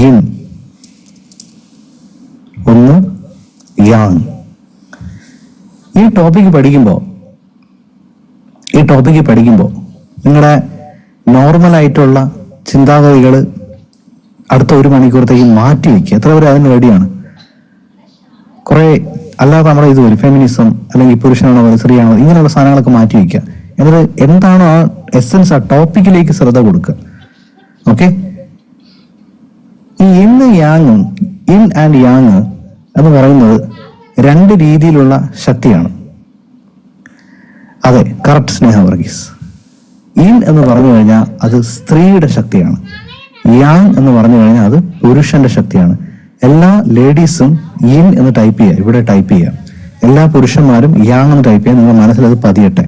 Yin, ഒന്ന് Yang. ഈ topic പഠിക്കുമ്പോൾ നിങ്ങളുടെ നോർമലായിട്ടുള്ള ചിന്താഗതികൾ അടുത്ത 1 മണിക്കൂറത്തേക്ക് മാറ്റി വയ്ക്കുക. എത്ര പേര് അതിന് റെഡിയാണ്? കുറേ അല്ലാതെ നമ്മുടെ ഇത് വരും, ഫെമിനിസം അല്ലെങ്കിൽ പുരുഷനാണോ സ്ത്രീയാണോ ഇങ്ങനെയുള്ള സാധനങ്ങളൊക്കെ മാറ്റി വയ്ക്കുക. എന്നിട്ട് എന്താണോ ആ എസൻസ്, ആ ടോപ്പിക്കിലേക്ക് ശ്രദ്ധ കൊടുക്കുക. ഓക്കെ, ഈ ഇൻ ആൻഡ് യാങ് എന്ന് പറയുന്നത് 2 രീതിയിലുള്ള ശക്തിയാണ്. അതെ, കറക്റ്റ് സ്നേഹ വർഗീസ്. ഇൻ എന്ന് പറഞ്ഞു കഴിഞ്ഞാൽ അത് സ്ത്രീയുടെ ശക്തിയാണ്. യാങ് എന്ന് പറഞ്ഞു കഴിഞ്ഞാൽ അത് പുരുഷന്റെ ശക്തിയാണ്. എല്ലാ ലേഡീസും ഇൻ എന്ന് ടൈപ്പ് ചെയ്യുക, ഇവിടെ ടൈപ്പ് ചെയ്യുക. എല്ലാ പുരുഷന്മാരും യാങ് എന്ന് ടൈപ്പ് ചെയ്യുക. നിങ്ങളുടെ മനസ്സിൽ അത് പതിയട്ടെ.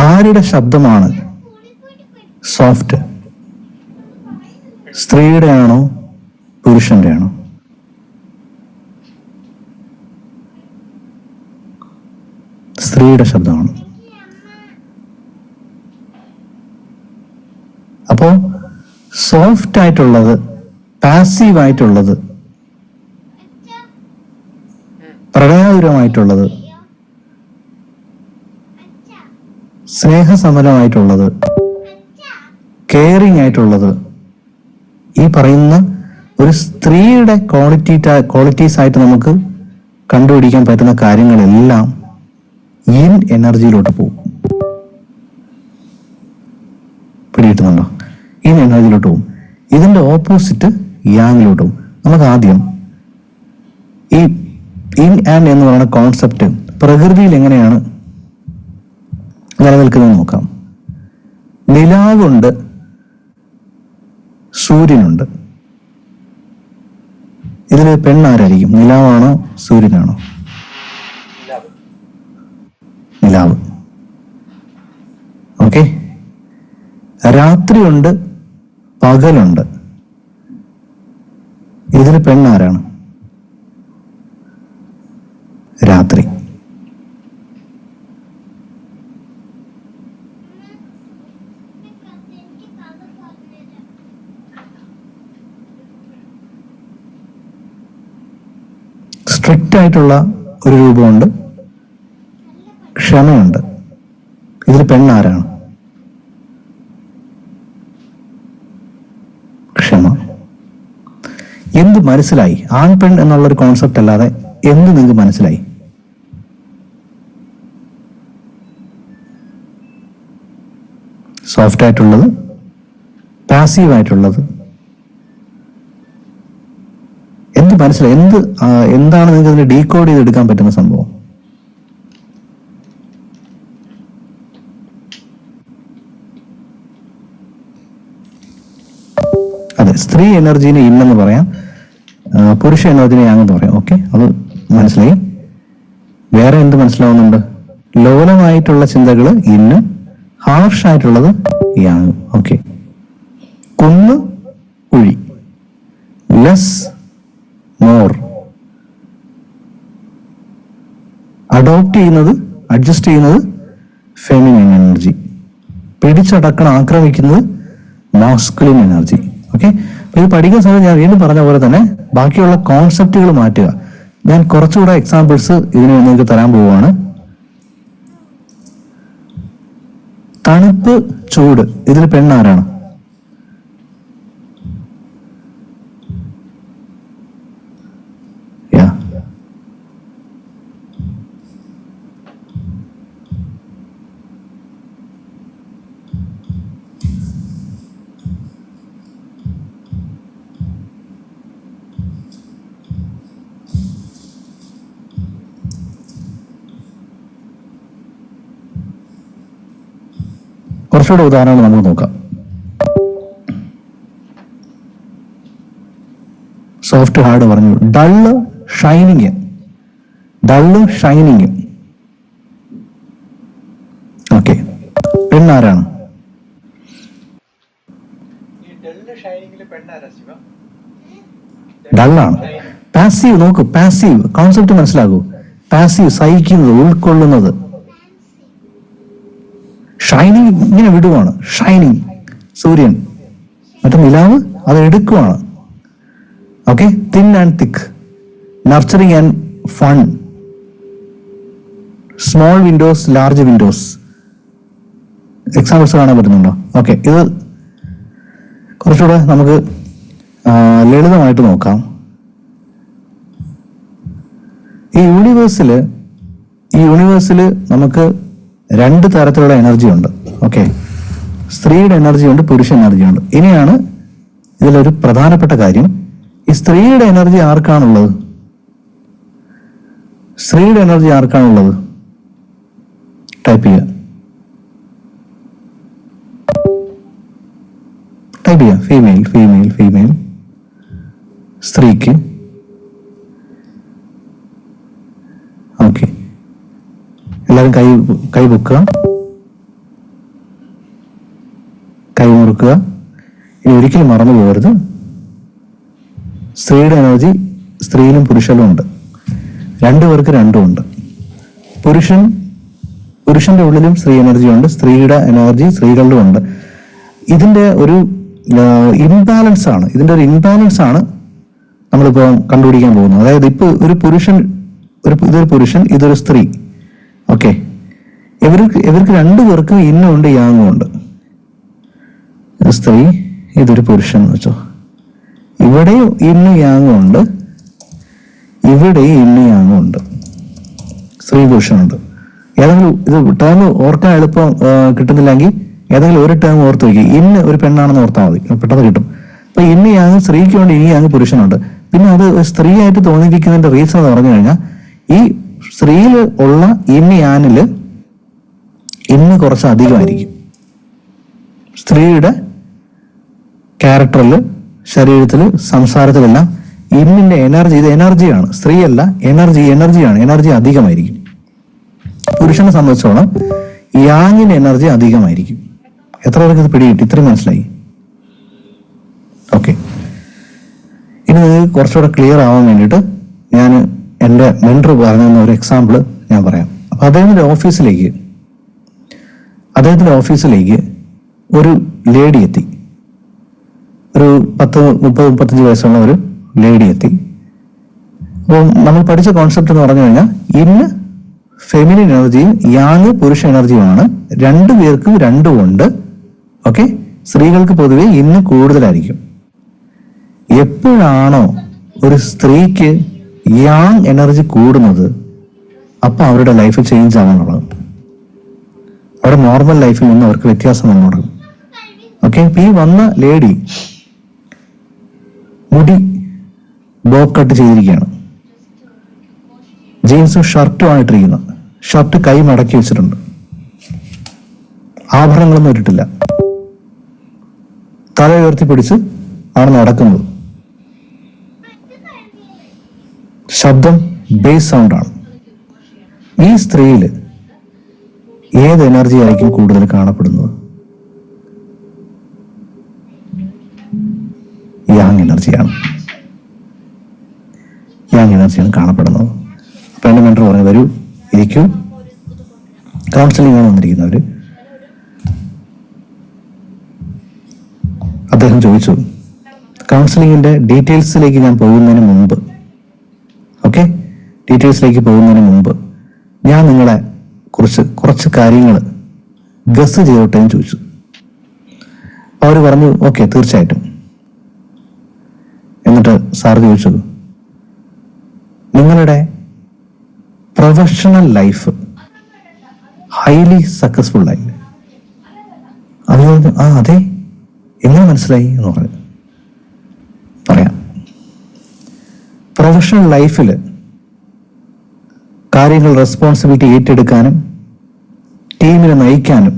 ആരുടെ ശബ്ദമാണ് സോഫ്റ്റ്? സ്ത്രീയുടെ ആണോ പുരുഷന്റെ ആണോ? സ്ത്രീയുടെ ശബ്ദമാണ്. അപ്പോ സോഫ്റ്റ് ആയിട്ടുള്ളത്, പാസീവ് ആയിട്ടുള്ളത്, പ്രണയാതുരമായിട്ടുള്ളത്, സ്നേഹസമരമായിട്ടുള്ളത്, കെയറിങ് ആയിട്ടുള്ളത്, ഈ പറയുന്ന ഒരു സ്ത്രീയുടെ ക്വാളിറ്റീസ് ആയിട്ട് നമുക്ക് കണ്ടുപിടിക്കാൻ പറ്റുന്ന കാര്യങ്ങളെല്ലാം യിൻ എനർജിയിലോട്ട് പോകും. പിടികിട്ടുന്നുണ്ടോ? യിൻ എനർജിയിലോട്ട് പോകും. ഇതിന്റെ ഓപ്പോസിറ്റ് യാങ്ങിലോട്ട് പോകും. നമുക്ക് ആദ്യം ഈ ഇൻ ആൻഡ് എന്ന് പറയുന്ന കോൺസെപ്റ്റ് പ്രകൃതിയിൽ എങ്ങനെയാണ് നിലനിൽക്കുന്നത് നോക്കാം. നിലാവുണ്ട്, സൂര്യനുണ്ട്. ഇതിൽ പെണ്ണാരായിരിക്കും? നിലാവാണോ സൂര്യനാണോ? നിലാവ്. ഓക്കെ. രാത്രിയുണ്ട്, പകലുണ്ട്. ഇതിൽ പെണ്ണാരാണ്? രാത്രി. സ്ട്രിക്റ്റ് ആയിട്ടുള്ള ഒരു രൂപമുണ്ട്, ക്ഷമയുണ്ട്. ഇതിൽ പെണ്ണാരാണ്? ക്ഷമ. എന്ത് മനസ്സിലായി? ആൺ പെൺ എന്നുള്ളൊരു കോൺസെപ്റ്റ് അല്ലാതെ എന്ത് നിങ്ങൾക്ക് മനസ്സിലായി? സോഫ്റ്റ് ആയിട്ടുള്ളത്, പാസീവ് ആയിട്ടുള്ളത്, എന്ത് മനസ്സിലായി? എന്താണ് നിങ്ങൾക്ക് അതിനെ ഡീകോഡ് ചെയ്തെടുക്കാൻ പറ്റുന്ന സംഭവം? അതെ, സ്ത്രീ എനർജീനെ ഇന്നെന്ന് പറയാം, പുരുഷ എനർജീനെ യാങ്ങെന്ന് പറയാം. ഓക്കെ, അത് മനസ്സിലായി. വേറെ എന്ത് മനസ്സിലാവുന്നുണ്ട്? ലോലമായിട്ടുള്ള ചിന്തകൾ ഇന്നും, ഹാർഷ് ആയിട്ടുള്ളത് യാങ്. ഓക്കെ. കുന്ന്, കുഴി, ലെസ്, മോർ. അഡോപ്റ്റ് ചെയ്യുന്നത്, അഡ്ജസ്റ്റ് ചെയ്യുന്നത് ഫെമിനിൻ എനർജി. പിടിച്ചടക്കണം, ആക്രമിക്കുന്നത് മാസ്കുലിൻ എനർജി. ഓക്കെ. ഇത് പഠിക്കുന്ന സമയത്ത് ഞാൻ വീണ്ടും പറഞ്ഞ പോലെ തന്നെ ബാക്കിയുള്ള കോൺസെപ്റ്റുകൾ മാറ്റുക. ഞാൻ കുറച്ചുകൂടെ എക്സാമ്പിൾസ് ഇതിന് നിങ്ങൾക്ക് തരാൻ പോവുകയാണ്. തണുപ്പ്, ചൂട്. ഇതിൽ പെണ്ണാരാണ്? കുറച്ചുകൂടെ ഉദാഹരണങ്ങൾ നമുക്ക് നോക്കാം. സോഫ്റ്റ് ഹാർഡ് പറഞ്ഞു. ഡള്ള് ഷൈനിങ്, ഡള്ളും ഷൈനിങ്. ഓക്കെ, പെണ്ണാരാണ്? ഡള്ളാണ്. പാസീവ് നോക്കൂ, പാസീവ് കോൺസെപ്റ്റ് മനസ്സിലാകൂ. പാസീവ് സഹിക്കുന്നത്, ഉൾക്കൊള്ളുന്നത്. ഷൈനിങ് ഇങ്ങനെ വിടുവാണ്. ഷൈനിങ് സൂര്യൻ, മറ്റേ നിലാവ് അത് എടുക്കുവാണ്. Okay, thin and thick, nurturing and fun, small windows large windows. Examples കാണാൻ പറ്റുന്നുണ്ടോ? ഓക്കെ, ഇത് കുറച്ചുകൂടെ നമുക്ക് ലളിതമായിട്ട് നോക്കാം. ഈ യൂണിവേഴ്സിൽ നമുക്ക് രണ്ട് തരത്തിലുള്ള എനർജി ഉണ്ട്. ഓക്കെ, സ്ത്രീയുടെ എനർജി ഉണ്ട്, പുരുഷ എനർജി ഉണ്ട്. ഇനിയാണ് ഇതിലൊരു പ്രധാനപ്പെട്ട കാര്യം, ഈ സ്ത്രീയുടെ എനർജി ആർക്കാണുള്ളത്? സ്ത്രീയുടെ എനർജി ആർക്കാണുള്ളത്? ടൈപ്പ് ചെയ്യുക, ഫീമെയിൽ ഫീമെയിൽ ഫീമെയിൽ. സ്ത്രീക്ക്. ഓക്കെ, എല്ലാവരും കൈ പൊക്കുക, കൈ മുറുക്കുക. ഇനി ഒരിക്കലും മറന്നു പോകരുത്, സ്ത്രീയുടെ എനർജി സ്ത്രീയിലും പുരുഷനിലും ഉണ്ട്. രണ്ടുപേർക്ക് രണ്ടും ഉണ്ട്. പുരുഷന്റെ ഉള്ളിലും സ്ത്രീ എനർജി ഉണ്ട്, സ്ത്രീയുടെ എനർജി സ്ത്രീകളിലും ഉണ്ട്. ഇതിന്റെ ഒരു ഇംബാലൻസ് ആണ് നമ്മളിപ്പോൾ കണ്ടുപിടിക്കാൻ പോകുന്നത്. അതായത് ഇപ്പൊ ഇതൊരു പുരുഷൻ, ഇതൊരു സ്ത്രീ. ഓക്കെ, ഇവർക്ക് രണ്ടുപേർക്കും ഇന്നുണ്ട് യാങ്ങും ഉണ്ട്. സ്ത്രീ, ഇതൊരു പുരുഷൻ എന്ന് വെച്ചോ. ഇവിടെയും ഇന്നു യാങ്ങും ഉണ്ട്, ഇവിടെയും ഇന്നു യാങ്ങും ഉണ്ട്. സ്ത്രീ പുരുഷനുണ്ട്. ഏതെങ്കിലും ഇത് ടേം ഓർക്കാൻ എളുപ്പം കിട്ടുന്നില്ലെങ്കിൽ ഏതെങ്കിലും ഒരു ടേം ഓർത്ത് വയ്ക്കുക. ഇന്ന് ഒരു പെണ്ണാണെന്ന് ഓർത്താൽ മതി, പെട്ടെന്ന് കിട്ടും. അപ്പൊ ഇന്ന് യാങ് സ്ത്രീക്ക് വേണ്ടി ഇനി യാങ് പുരുഷനുണ്ട്. പിന്നെ അത് സ്ത്രീ ആയിട്ട് തോന്നിപ്പിക്കുന്നതിന്റെ റീസൺ എന്ന് പറഞ്ഞു കഴിഞ്ഞാൽ, ഈ സ്ത്രീയിൽ ഉള്ള ഇന്ന് യാനില് ഇന്ന് കുറച്ച് അധികമായിരിക്കും. സ്ത്രീയുടെ ക്യാരക്ടറിൽ, ശരീരത്തിൽ, സംസാരത്തിലെല്ലാം ഇന്നിന്റെ എനർജി, ഇത് എനർജിയാണ്, സ്ത്രീയല്ല, എനർജിയാണ്. എനർജി അധികമായിരിക്കും. പുരുഷനെ സംബന്ധിച്ചോളം യാങ്ങിന്റെ എനർജി അധികമായിരിക്കും. എത്ര പേർക്ക് ഇത് പിടികിട്ടി? ഇത്രയും മനസ്സിലായി? ഓക്കെ, ഇനി നിങ്ങൾക്ക് കുറച്ചുകൂടെ ക്ലിയർ ആവാൻ വേണ്ടിയിട്ട് ഞാൻ എൻ്റെ മെൻറ്റർ പറഞ്ഞ ഒരു എക്സാമ്പിൾ ഞാൻ പറയാം. അപ്പൊ അദ്ദേഹത്തിന്റെ ഓഫീസിലേക്ക് ഒരു ലേഡി എത്തി. ഒരു 30-35 വയസ്സുള്ള ഒരു ലേഡി എത്തി. അപ്പോൾ നമ്മൾ പഠിച്ച കോൺസെപ്റ്റ് എന്ന് പറഞ്ഞു കഴിഞ്ഞാൽ, ഇന്ന് ഫെമിനിൻ എനർജിയും യാങ് പുരുഷ എനർജിയുമാണ്. രണ്ടുപേർക്കും രണ്ടും ഉണ്ട്. ഓക്കെ, സ്ത്രീകൾക്ക് പൊതുവെ ഇന്ന് കൂടുതലായിരിക്കും. എപ്പോഴാണോ ഒരു സ്ത്രീക്ക് യാങ് എനർജി കൂടുന്നത്, അപ്പൊ അവരുടെ ലൈഫ് ചേഞ്ച് ആവാൻ തുടങ്ങും. അവരുടെ നോർമൽ ലൈഫിൽ നിന്ന് അവർക്ക് വ്യത്യാസം വന്നു തുടങ്ങും. ഓക്കെ, ഇപ്പൊ ഈ വന്ന ലേഡി മുടി ബോബ് കട്ട് ചെയ്തിരിക്കുകയാണ്. ജീൻസും ഷർട്ടുമാണ് ഇട്ടിരിക്കുന്നത്. ഷർട്ട് കൈ മടക്കി വെച്ചിട്ടുണ്ട്. ആഭരണങ്ങളൊന്നും ഇട്ടിട്ടില്ല. തല ഉയർത്തി പിടിച്ച് ആണ് നടക്കുന്നത്. ശബ്ദം ബേസ് സൗണ്ടാണ്. ഈ സ്ത്രീയിൽ ഏത് എനർജി ആയിരിക്കും കൂടുതൽ കാണപ്പെടുന്നത്? യാങ് എനർജിയാണ് കാണപ്പെടുന്നത്. അപ്പൊ എന്റെ മെന്റർ പറഞ്ഞു, വരൂ, ഇരിക്കൂ. കൗൺസിലിംഗ് ആണ് വന്നിരിക്കുന്നവര്. അദ്ദേഹം ചോദിച്ചു, കൗൺസിലിംഗിന്റെ ഡീറ്റെയിൽസിലേക്ക് ഞാൻ പോകുന്നതിന് മുമ്പ് ഞാൻ നിങ്ങളെ കുറിച്ച് കുറച്ച് കാര്യങ്ങൾ ഗസ് ചെയ്തോട്ടെ എന്ന് ചോദിച്ചു. അവർ പറഞ്ഞു, ഓക്കെ, തീർച്ചയായിട്ടും. എന്നിട്ട് സാർ ചോദിച്ചു, നിങ്ങളുടെ പ്രൊഫഷണൽ ലൈഫ് ഹൈലി സക്സസ്ഫുൾ ആയി? അത് പറഞ്ഞു, ആ അതെ, എങ്ങനെ മനസ്സിലായി എന്ന് പറയാം. പ്രൊഫഷണൽ ലൈഫിൽ കാര്യങ്ങൾ റെസ്പോൺസിബിലിറ്റി ഏറ്റെടുക്കാനും ടീമിനെ നയിക്കാനും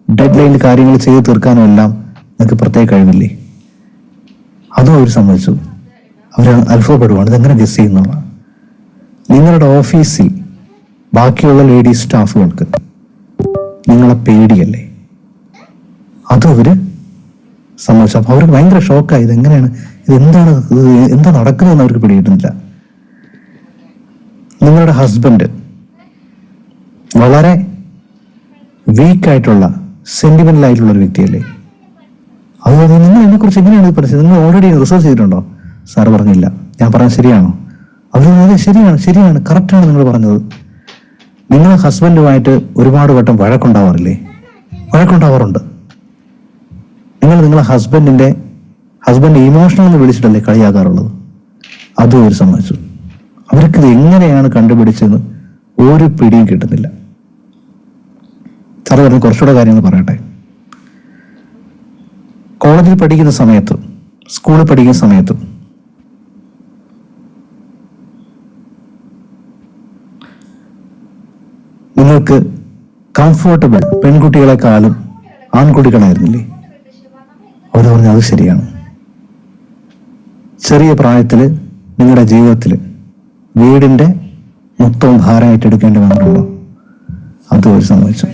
ഡെഡ് ലൈനിൽ കാര്യങ്ങൾ ചെയ്തു തീർക്കാനും എല്ലാം നിങ്ങൾക്ക് പ്രത്യേക കഴിവില്ലേ? അതും അവർ സമ്മതിച്ചു. അവർ അത്ഭുതപ്പെടുവാണ്, ഇതെങ്ങനെ ഗസ് ചെയ്യുന്നുള്ള. നിങ്ങളുടെ ഓഫീസിൽ ബാക്കിയുള്ള ലേഡീസ് സ്റ്റാഫുകൾക്ക് നിങ്ങളെ പേടിയല്ലേ? അതും അവർ സമ്മതിച്ചു. അപ്പോൾ അവർക്ക് ഭയങ്കര ഷോക്കായി. ഇതെങ്ങനെയാണ്, ഇതെന്താണ്, എന്താ നടക്കുന്നതെന്ന് അവർക്ക് പിടികിട്ടുന്നില്ല. നിങ്ങളുടെ ഹസ്ബൻഡ് വളരെ വീക്കായിട്ടുള്ള സെന്റിമെന്റൽ ആയിട്ടുള്ള ഒരു വ്യക്തിയല്ലേ? അതുപോലെ നിങ്ങൾ എന്നെക്കുറിച്ച് എങ്ങനെയാണ് പഠിച്ചത്? നിങ്ങൾ ഓൾറെഡി റിസർച്ച് ചെയ്തിട്ടുണ്ടോ? സാർ പറഞ്ഞില്ല. ഞാൻ പറഞ്ഞത് ശരിയാണോ? അവർ അതെ ശരിയാണ് കറക്റ്റാണ് നിങ്ങൾ പറഞ്ഞത്. നിങ്ങൾ ഹസ്ബൻഡുമായിട്ട് ഒരുപാട് വട്ടം വഴക്കുണ്ടാവാറില്ലേ? വഴക്കുണ്ടാവാറുണ്ട്. നിങ്ങളെ ഹസ്ബൻഡ് ഇമോഷണൽ എന്ന് വിളിച്ചിട്ടല്ലേ കളിയാക്കാറുള്ളത്? അതും അവർ സമ്മതിച്ചു. അവർക്കിത് എങ്ങനെയാണ് കണ്ടുപിടിച്ചതെന്ന് ഒരു പിടിയും കിട്ടുന്നില്ല. സാറ് പറഞ്ഞ കുറച്ചുകൂടെ കാര്യങ്ങൾ പറയട്ടെ. കോളേജിൽ പഠിക്കുന്ന സമയത്തും സ്കൂളിൽ പഠിക്കുന്ന സമയത്തും നിങ്ങൾക്ക് കംഫർട്ടബിൾ പെൺകുട്ടികളെക്കാളും ആൺകുട്ടികളായിരുന്നില്ലേ? അവർ പറഞ്ഞു അത് ശരിയാണ്. ചെറിയ പ്രായത്തിൽ നിങ്ങളുടെ ജീവിതത്തിൽ വീടിൻ്റെ മൊത്തം ഭാരമായിട്ട് എടുക്കേണ്ടി വന്നിട്ടുണ്ടോ? അതും അവർ സമ്മതിച്ചു.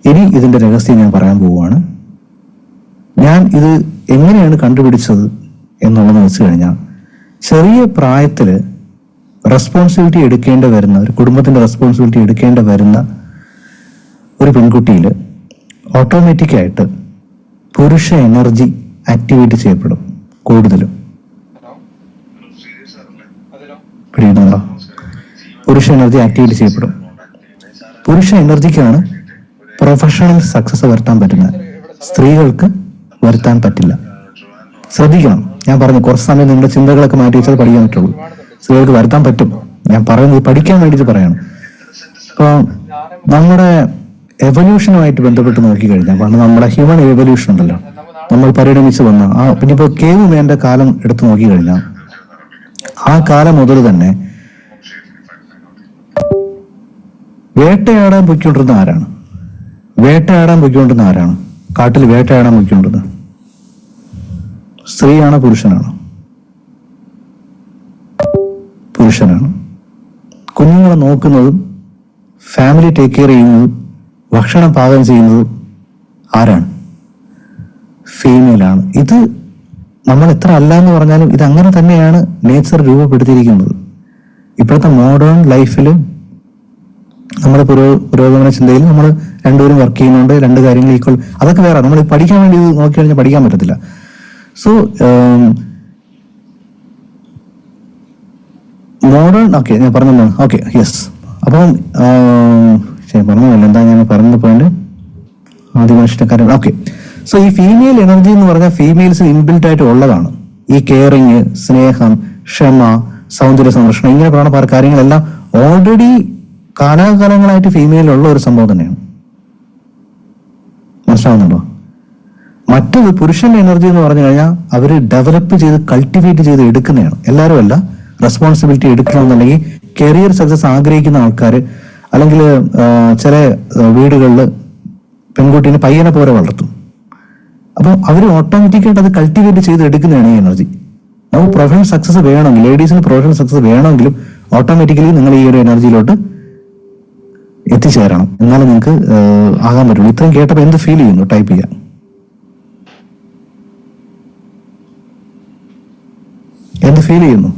ഇനി ഇതിൻ്റെ രഹസ്യം ഞാൻ പറയാൻ പോവുകയാണ്. ഞാൻ ഇത് എങ്ങനെയാണ് കണ്ടുപിടിച്ചത് എന്നുള്ളത് വെച്ച് കഴിഞ്ഞാൽ, ചെറിയ പ്രായത്തിൽ റെസ്പോൺസിബിലിറ്റി എടുക്കേണ്ടി വരുന്ന, ഒരു കുടുംബത്തിൻ്റെ റെസ്പോൺസിബിലിറ്റി എടുക്കേണ്ടി വരുന്ന ഒരു പെൺകുട്ടിയിൽ ഓട്ടോമാറ്റിക്കായിട്ട് പുരുഷ എനർജി ആക്ടിവേറ്റ് ചെയ്യപ്പെടും കൂടുതലും. പിടിയുന്നുണ്ടോ? പുരുഷ എനർജി ആക്ടിവേറ്റ് ചെയ്യപ്പെടും. പുരുഷ എനർജിക്കാണ് പ്രൊഫഷണൽ സക്സസ് വരുത്താൻ പറ്റുന്നത്, സ്ത്രീകൾക്ക് വരുത്താൻ പറ്റില്ല. ശ്രദ്ധിക്കണം. ഞാൻ പറഞ്ഞു കുറച്ച് സമയം നിങ്ങളുടെ ചിന്തകളൊക്കെ മാറ്റി വെച്ചാൽ പഠിക്കാൻ പറ്റുള്ളൂ. സ്ത്രീകൾക്ക് വരുത്താൻ പറ്റും. ഞാൻ പറയുന്നത് പഠിക്കാൻ വേണ്ടിയിട്ട് പറയാണ്. ഇപ്പോൾ നമ്മുടെ എവല്യൂഷനുമായിട്ട് ബന്ധപ്പെട്ട് നോക്കിക്കഴിഞ്ഞാൽ, പണ്ട് നമ്മുടെ ഹ്യൂമൻ എവല്യൂഷൻ ഉണ്ടല്ലോ, നമ്മൾ പരിണമിച്ച് വന്ന പിന്നെ ഇപ്പോൾ കേവ് മേന്റെ കാലം എടുത്ത് നോക്കിക്കഴിഞ്ഞാൽ, ആ കാലം മുതൽ തന്നെ വേട്ടയാടാൻ പൊയ്ക്കൊണ്ടിരുന്ന ആരാണ്? കാട്ടിൽ വേട്ടയാടാൻ പൊയ്ക്കൊണ്ടിരുന്നത് സ്ത്രീയാണോ പുരുഷനാണോ? പുരുഷനാണ്. കുഞ്ഞുങ്ങളെ നോക്കുന്നതും ഫാമിലി ടേക്ക് കെയർ ചെയ്യുന്നതും ഭക്ഷണം പാകം ചെയ്യുന്നതും ആരാണ്? ഫീമെയിലാണ്. ഇത് നമ്മൾ എത്ര അല്ല എന്ന് പറഞ്ഞാലും ഇത് അങ്ങനെ തന്നെയാണ് നേച്ചർ രൂപപ്പെടുത്തിയിരിക്കുന്നത്. ഇപ്പോഴത്തെ മോഡേൺ ലൈഫിൽ നമ്മുടെ പുരോഗമന ചിന്തയിൽ നമ്മൾ രണ്ടുപേരും വർക്ക് ചെയ്യുന്നുണ്ട്, രണ്ട് കാര്യങ്ങൾ ഈക്വൽ, അതൊക്കെ വേറെ. നമ്മൾ പഠിക്കാൻ വേണ്ടി നോക്കി കഴിഞ്ഞാൽ പഠിക്കാൻ പറ്റത്തില്ല. സോ മോഡേൺ ഞാൻ പറഞ്ഞതാണ്. യെസ്. അപ്പം പറഞ്ഞതല്ല, എന്താ ഞാൻ പറഞ്ഞ പോയിന്റ്? ആദ്യ കാര്യം. സോ ഈ ഫീമെയിൽ എനർജി എന്ന് പറഞ്ഞാൽ ഫീമെയിൽസ് ഇൻബിൽറ്റ് ആയിട്ട് ഉള്ളതാണ്. ഈ കെയറിങ്, സ്നേഹം, ക്ഷമ, സൗന്ദര്യ സംരക്ഷണം, ഇങ്ങനെ പറയുന്ന പല കാര്യങ്ങളെല്ലാം ഓൾറെഡി കാലാകാലങ്ങളായിട്ട് ഫീമെയിലുള്ള ഒരു സംഭവം തന്നെയാണ്. മനസ്സിലാവുന്നുണ്ടോ? മറ്റൊരു പുരുഷന്റെ എനർജി എന്ന് പറഞ്ഞു കഴിഞ്ഞാൽ അവർ ഡെവലപ്പ് ചെയ്ത് കൾട്ടിവേറ്റ് ചെയ്ത് എടുക്കുന്നതാണ്. എല്ലാവരും അല്ല, റെസ്പോൺസിബിലിറ്റി എടുക്കണമെന്നുണ്ടെങ്കിൽ കരിയർ സക്സസ് ആഗ്രഹിക്കുന്ന ആൾക്കാർ, അല്ലെങ്കിൽ ചില വീടുകളിൽ പെൺകുട്ടീനെ പയ്യനെ പോലെ വളർത്തും. അപ്പോൾ അവർ ഓട്ടോമാറ്റിക്കായിട്ട് അത് കൾട്ടിവേറ്റ് ചെയ്ത് എടുക്കുന്നതാണ് ഈ എനർജി. നമുക്ക് പ്രൊഫഷണൽ സക്സസ് വേണമെങ്കിൽ, ലേഡീസിന് പ്രൊഫഷണൽ സക്സസ് വേണമെങ്കിലും ഓട്ടോമാറ്റിക്കലി നിങ്ങൾ ഈ ഒരു എനർജിയിലോട്ട് എത്തിച്ചേരണം. എന്നാലും നിങ്ങൾക്ക് ആകാൻ പറ്റുള്ളൂ. ഇത്രയും കേട്ടപ്പോൾ എന്ത് ഫീൽ ചെയ്യുന്നു? ടൈപ്പ് ചെയ്യാം. എന്ത് ഫീൽ ചെയ്യുന്നു?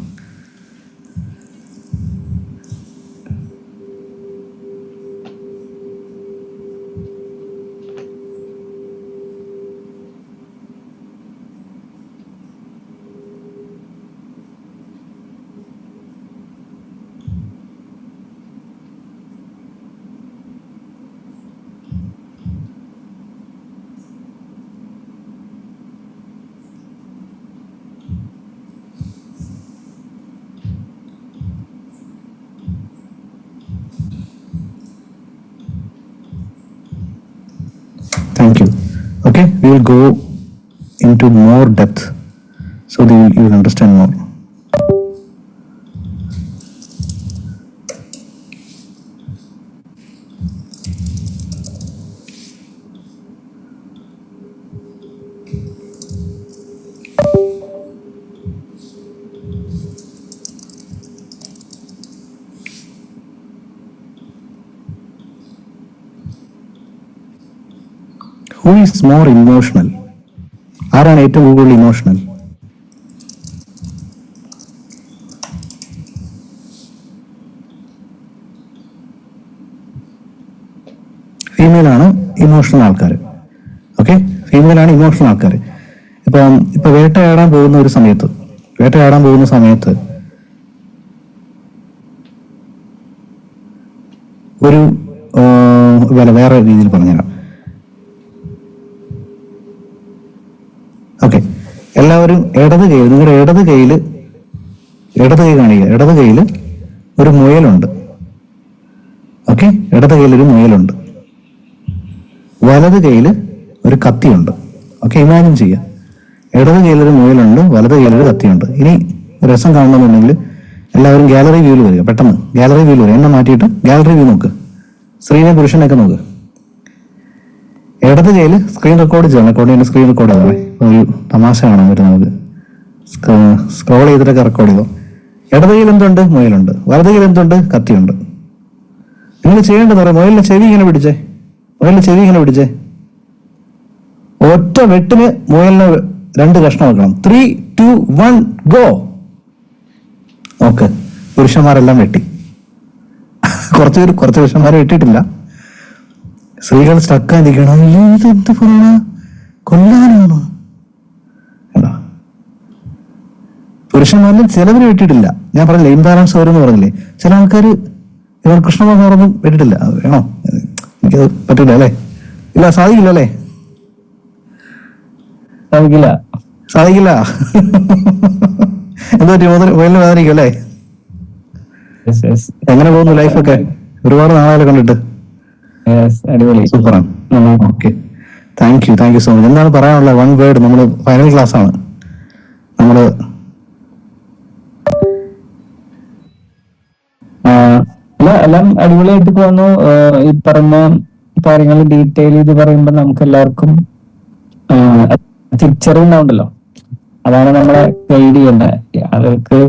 Thank you. Okay, we will go into more depth so that you will understand more. Who is more emotional? ആരാണ് ഏറ്റവും കൂടുതൽ ഇമോഷണൽ? ഫീമെയിലാണ് ഇമോഷണൽ ആൾക്കാർ. ഓക്കെ, ഫീമെയിലാണ് ഇമോഷണൽ ആൾക്കാർ. ഇപ്പൊ വേട്ടയാടാൻ പോകുന്ന സമയത്ത് ഒരു വേറെ രീതിയിൽ പറഞ്ഞുതരാം. ഓക്കെ, എല്ലാവരും നിങ്ങളുടെ ഇടത് കൈ കാണിക്കുക. ഇടത് കൈയിൽ ഒരു മുയലുണ്ട്. ഓക്കെ, ഇടത് കയ്യിൽ ഒരു മുയലുണ്ട്, വലത് കയ്യിൽ ഒരു കത്തിയുണ്ട്. ഓക്കെ, ഇമാജിൻ ചെയ്യുക, ഇടത് കയ്യിലൊരു മുയലുണ്ട്, വലത് കയ്യിലൊരു കത്തിയുണ്ട്. ഇനി രസം കാണണമെന്നുണ്ടെങ്കിൽ എല്ലാവരും ഗാലറി വ്യൂവിൽ വരിക. പെട്ടെന്ന് ഗാലറി വ്യൂവിൽ വരിക. എന്നെ മാറ്റിയിട്ട് ഗാലറി വ്യൂ നോക്ക്. സ്ത്രീനെ പുരുഷനൊക്കെ നോക്ക്. ഇടത് കയ്യിൽ സ്ക്രീൻ റെക്കോർഡ് ചെയ്യണം. സ്ക്രീൻ റെക്കോർഡ് ചെയ്തോളെ. ഒരു തമാശ കാണാൻ പറ്റും നമുക്ക്. സ്ക്രോൾ ചെയ്തിട്ടൊക്കെ റെക്കോർഡ് ചെയ്തോ. ഇടത് കയ്യിൽ എന്തുണ്ട്? മുയലുണ്ട്. വലത് കയ്യിൽ എന്തുണ്ട്? കത്തിയുണ്ട്. നിങ്ങൾ ചെയ്യേണ്ടതെന്ന് പറയാം, മുയലിന്റെ ചെവി ഇങ്ങനെ പിടിച്ചേ. ഒറ്റ വെട്ടിന് മുയലിന് 2 കഷ്ണം വെക്കണം. 3, 2, 1 ഗോ. ഓക്കെ, പുരുഷന്മാരെല്ലാം വെട്ടി. കുറച്ച് പുരുഷന്മാരെ വെട്ടിയിട്ടില്ല. സ്ത്രീകൾ സ്റ്റക്കായിരിക്കണം. ഇതെന്ത് പറയണ, കൊല്ലാനാണോ? പുരുഷന്മാരിൽ ചിലവര് വെട്ടിയിട്ടില്ല. ഞാൻ പറഞ്ഞില്ലേ, ഇംബാലൻസ് അവരെന്ന് പറഞ്ഞില്ലേ. ചില ആൾക്കാർ കൃഷ്ണമാസാറൊന്നും വെട്ടിട്ടില്ല. വേണോ? എനിക്കത് പറ്റില്ല അല്ലേ? ഇല്ല, സാധിക്കില്ല അല്ലേ? സാധിക്കില്ല. എന്താ പറ്റി? മുതലിന് വേദനിക്കും അല്ലേ? എങ്ങനെ പോകുന്നു ലൈഫൊക്കെ? ഒരുപാട് നാളെ കണ്ടിട്ട്. സൂപ്പറാണ്. Okay, thank you so much. എന്താണ് പറയാനുള്ളത്? 1 വേർഡ്. നമ്മള് ഫൈനൽ ക്ലാസ് ആണ്. എല്ലാം അടിപൊളിയായിട്ട് പോകുന്നു. ഈ പറഞ്ഞ കാര്യങ്ങൾ ഡീറ്റെയിൽ ചെയ്ത് പറയുമ്പോൾ നമുക്ക് എല്ലാവർക്കും തിരിച്ചറിവുണ്ടാവുണ്ടല്ലോ. അതാണ് നമ്മളെ ഗൈഡ് ചെയ്യേണ്ടത്. ആളുകൾക്ക്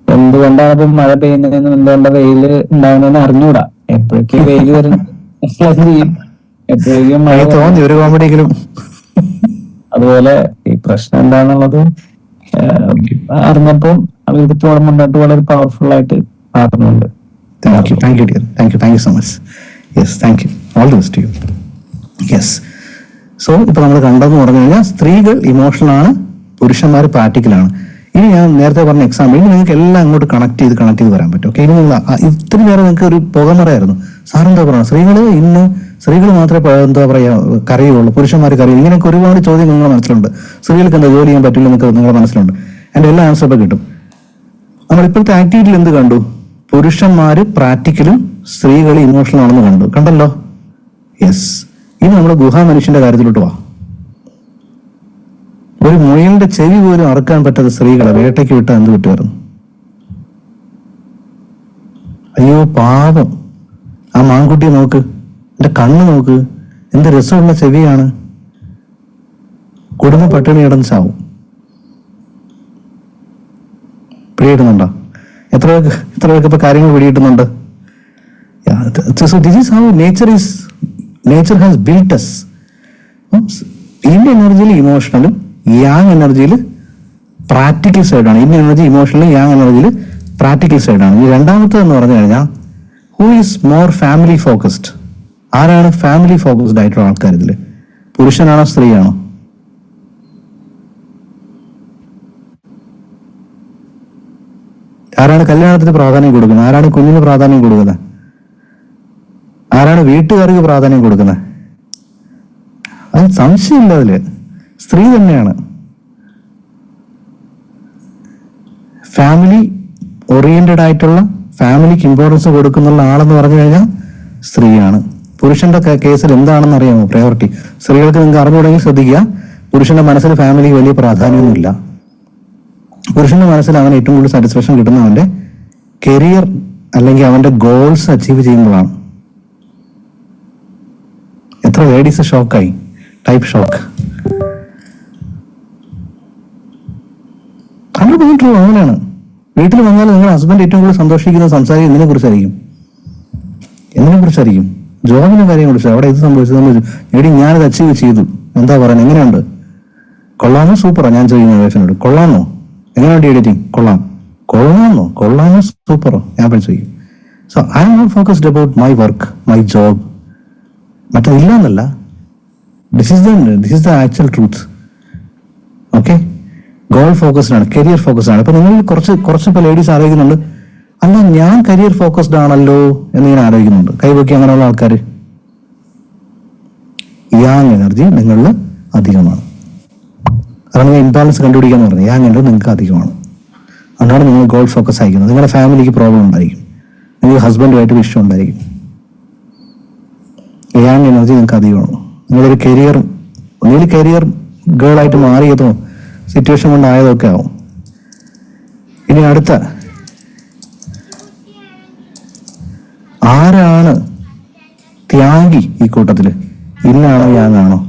എന്തുകൊണ്ടാണ് ഇപ്പം മഴ പെയ്യുന്നതെന്നും എന്തുകൊണ്ടാണ് വെയില് ഉണ്ടാകുന്നതെന്ന് അറിഞ്ഞൂടാ. എപ്പോഴേക്കും വെയിൽ വരുന്നു, എപ്പോഴേക്കും മഴ തോന്നി. അതുപോലെ ഈ പ്രശ്നം എന്താണെന്നുള്ളത് അറിഞ്ഞപ്പോൾ അവർക്ക് മുന്നോട്ട് വളരെ പവർഫുൾ ആയിട്ട് മാറുന്നുണ്ട്. Thank you dear. Thank you so much. Yes, thank you. All the best to you. Yes. So ഇപ്പൊ നമ്മൾ കണ്ടെന്ന് പറഞ്ഞു കഴിഞ്ഞാൽ സ്ത്രീകൾ ഇമോഷണൽ ആണ്, പുരുഷന്മാർ പ്രാക്ടിക്കലാണ്. ഇനി ഞാൻ നേരത്തെ പറഞ്ഞ എക്സാമ്പിൾ ഇനി നിങ്ങൾക്ക് എല്ലാം അങ്ങോട്ട് കണക്ട് ചെയ്ത് വരാൻ പറ്റും. ഓക്കെ, ഇനി നിങ്ങൾ ഇത്ര നേരം നിങ്ങൾക്ക് ഒരു പുകമറയായിരുന്നു. സാറെന്താ പറയുക, സ്ത്രീകൾ മാത്രമേ എന്താ പറയുക കരയുള്ളൂ, പുരുഷന്മാർ കരയും. ഇങ്ങനെയൊക്കെ ഒരുപാട് ചോദ്യം നിങ്ങളുടെ മനസ്സിലുണ്ട്. സ്ത്രീകൾക്ക് എന്താ ജോലി ചെയ്യാൻ പറ്റില്ല എന്നൊക്കെ നിങ്ങളുടെ മനസ്സിലുണ്ട്. എൻ്റെ എല്ലാ ആൻസർ ഇപ്പം കിട്ടും. നമ്മൾ ഇപ്പോഴത്തെ ആക്ടിവിറ്റിയിൽ എന്ത് കണ്ടു? പുരുഷന്മാര് പ്രാക്ടിക്കലും സ്ത്രീകൾ ഇമോഷണൽ ആണെന്ന് കണ്ടല്ലോ. യെസ്. ഇനി നമ്മൾ ഗുഹാ മനുഷ്യന്റെ കാര്യത്തിലോട്ട് വാ. ഒരു മുയലിന്റെ ചെവി പോലും അറക്കാൻ പറ്റാത്ത സ്ത്രീകളെ വേട്ടയ്ക്ക് വിട്ടാൽ എന്ത് കിട്ടുമായിരുന്നു? അയ്യോ പാവം, ആ മാൻകുട്ടിയെ നോക്ക്, എന്റെ കണ്ണ് നോക്ക്, എന്ത് രസമുള്ള ചെവിയാണ്. കുടുംബ പട്ടിണി കിടന്ന് ചാവും. പിടികിട്ടുന്നുണ്ടോ? എത്ര പേർക്ക് ഇപ്പൊ കാര്യങ്ങൾ പിടികിട്ടുന്നുണ്ട്? So this is how nature has built us. ഇന്ത്യൻ എനർജിയിൽ ഇമോഷണലും യാങ് എനർജിയിൽ പ്രാക്ടിക്കൽ സൈഡാണ്. ഇന്ത്യൻ എനർജി ഇമോഷണലും യാങ് എനർജിയിൽ പ്രാക്ടിക്കൽ സൈഡാണ്. ഈ രണ്ടാമത്തെ എന്ന് പറഞ്ഞു കഴിഞ്ഞാൽ who is more family focused? ആരാണ് ഫാമിലി ഫോക്കസ്ഡ് ആയിട്ടുള്ള ആൾക്കാർ ഇതിൽ? പുരുഷനാണോ സ്ത്രീയാണോ? ആരാണ് കല്യാണത്തിന് പ്രാധാന്യം കൊടുക്കുന്നത്? ആരാണ് കുഞ്ഞിന് പ്രാധാന്യം കൊടുക്കുന്നത്? ആരാണ് വീട്ടുകാർക്ക് പ്രാധാന്യം കൊടുക്കുന്നത്? അത് സംശയമില്ല, അതില് സ്ത്രീ തന്നെയാണ്. ഫാമിലി ഓറിയന്റഡ് ആയിട്ടുള്ള, ഫാമിലിക്ക് ഇമ്പോർട്ടൻസ് കൊടുക്കുന്നുള്ള ആളെന്ന് പറഞ്ഞു കഴിഞ്ഞാൽ സ്ത്രീയാണ്. പുരുഷന്റെ കേസിൽ എന്താണെന്ന് അറിയാമോ പ്രയോറിറ്റി? സ്ത്രീകൾക്ക് നിങ്ങൾക്ക് അറിഞ്ഞുകൂടെങ്കിൽ ശ്രദ്ധിക്കുക. പുരുഷന്റെ മനസ്സിൽ ഫാമിലിക്ക് വലിയ പ്രാധാന്യമൊന്നുമില്ല. പുരുഷന്റെ മനസ്സിൽ അവന് ഏറ്റവും കൂടുതൽ സാറ്റിസ്ഫാക്ഷൻ കിട്ടുന്ന അവന്റെ കരിയർ അല്ലെങ്കിൽ അവന്റെ ഗോൾസ് അച്ചീവ് ചെയ്യുമ്പോഴാണ്. എത്ര ലേഡീസ് ഷോക്കായി, ടൈപ്പ് ഷോക്ക്. 100% അങ്ങനെയാണ്. വീട്ടിൽ വന്നാൽ നിങ്ങൾ ഹസ്ബൻഡ് ഏറ്റവും കൂടുതൽ സന്തോഷിക്കുന്ന സംസാരിക്കും എന്തിനെ കുറിച്ചായിരിക്കും? ജോബിന്റെ കാര്യം വിളിച്ചു, അവിടെ ഇത് സംഭവിച്ചു. എടി ഞാനിത് അച്ചീവ് ചെയ്തു, എന്താ പറയുന്നത്, എങ്ങനെയുണ്ട്, കൊള്ളാമോ, സൂപ്പറാ? ഞാൻ ചോദിക്കുന്ന വൈഫിനോട്, കൊള്ളാമോ, എങ്ങനെയുണ്ട് എഡിറ്റിംഗ്, കൊള്ളാമോ സൂപ്പറോ, ഞാൻ ചോദിക്കും. So I am not focused about my work, my job. മറ്റതില്ല എന്നല്ല, this is the actual truth. Okay, goal focused ആണ്, കരിയർ ഫോക്കസ്ഡ് ആണ്. ഇപ്പൊ നിങ്ങൾ കുറച്ച് ഇപ്പൊ ലേഡീസ് ആലോചിക്കുന്നുണ്ട്, അല്ല ഞാൻ കരിയർ ഫോക്കസ്ഡ് ആണല്ലോ എന്ന് ഞാൻ ആലോചിക്കുന്നുണ്ട്. കൈവക്കി അങ്ങനെയുള്ള ആൾക്കാർ, യാങ് എനർജി നിങ്ങളിൽ അധികമാണ്. അതാണ് ഇംബാലൻസ് കണ്ടുപിടിക്കാന്ന് പറഞ്ഞത്. യാങ് എനർജി നിങ്ങൾക്ക് അധികമാണ്, അതുകൊണ്ടാണ് നിങ്ങൾ ഗോൾ ഫോക്കസ് ആയിരിക്കുന്നത്. നിങ്ങളുടെ ഫാമിലിക്ക് പ്രോബ്ലം ഉണ്ടായിരിക്കും, നിങ്ങൾക്ക് ഹസ്ബൻഡുമായിട്ട് വിഷയം ഉണ്ടായിരിക്കും. യാങ് എനർജി നിങ്ങൾക്ക് അധികമാണ്. നിങ്ങളൊരു കരിയർ ഗേൾ ആയിട്ട് മാറിയതോ സിറ്റുവേഷൻ കൊണ്ടായതൊക്കെ ആവും. ഇനി അടുത്ത, ആരാണ് ത്യാഗി ഈ കൂട്ടത്തില്? ഇന്നാണോ യാങ്ങാണോ?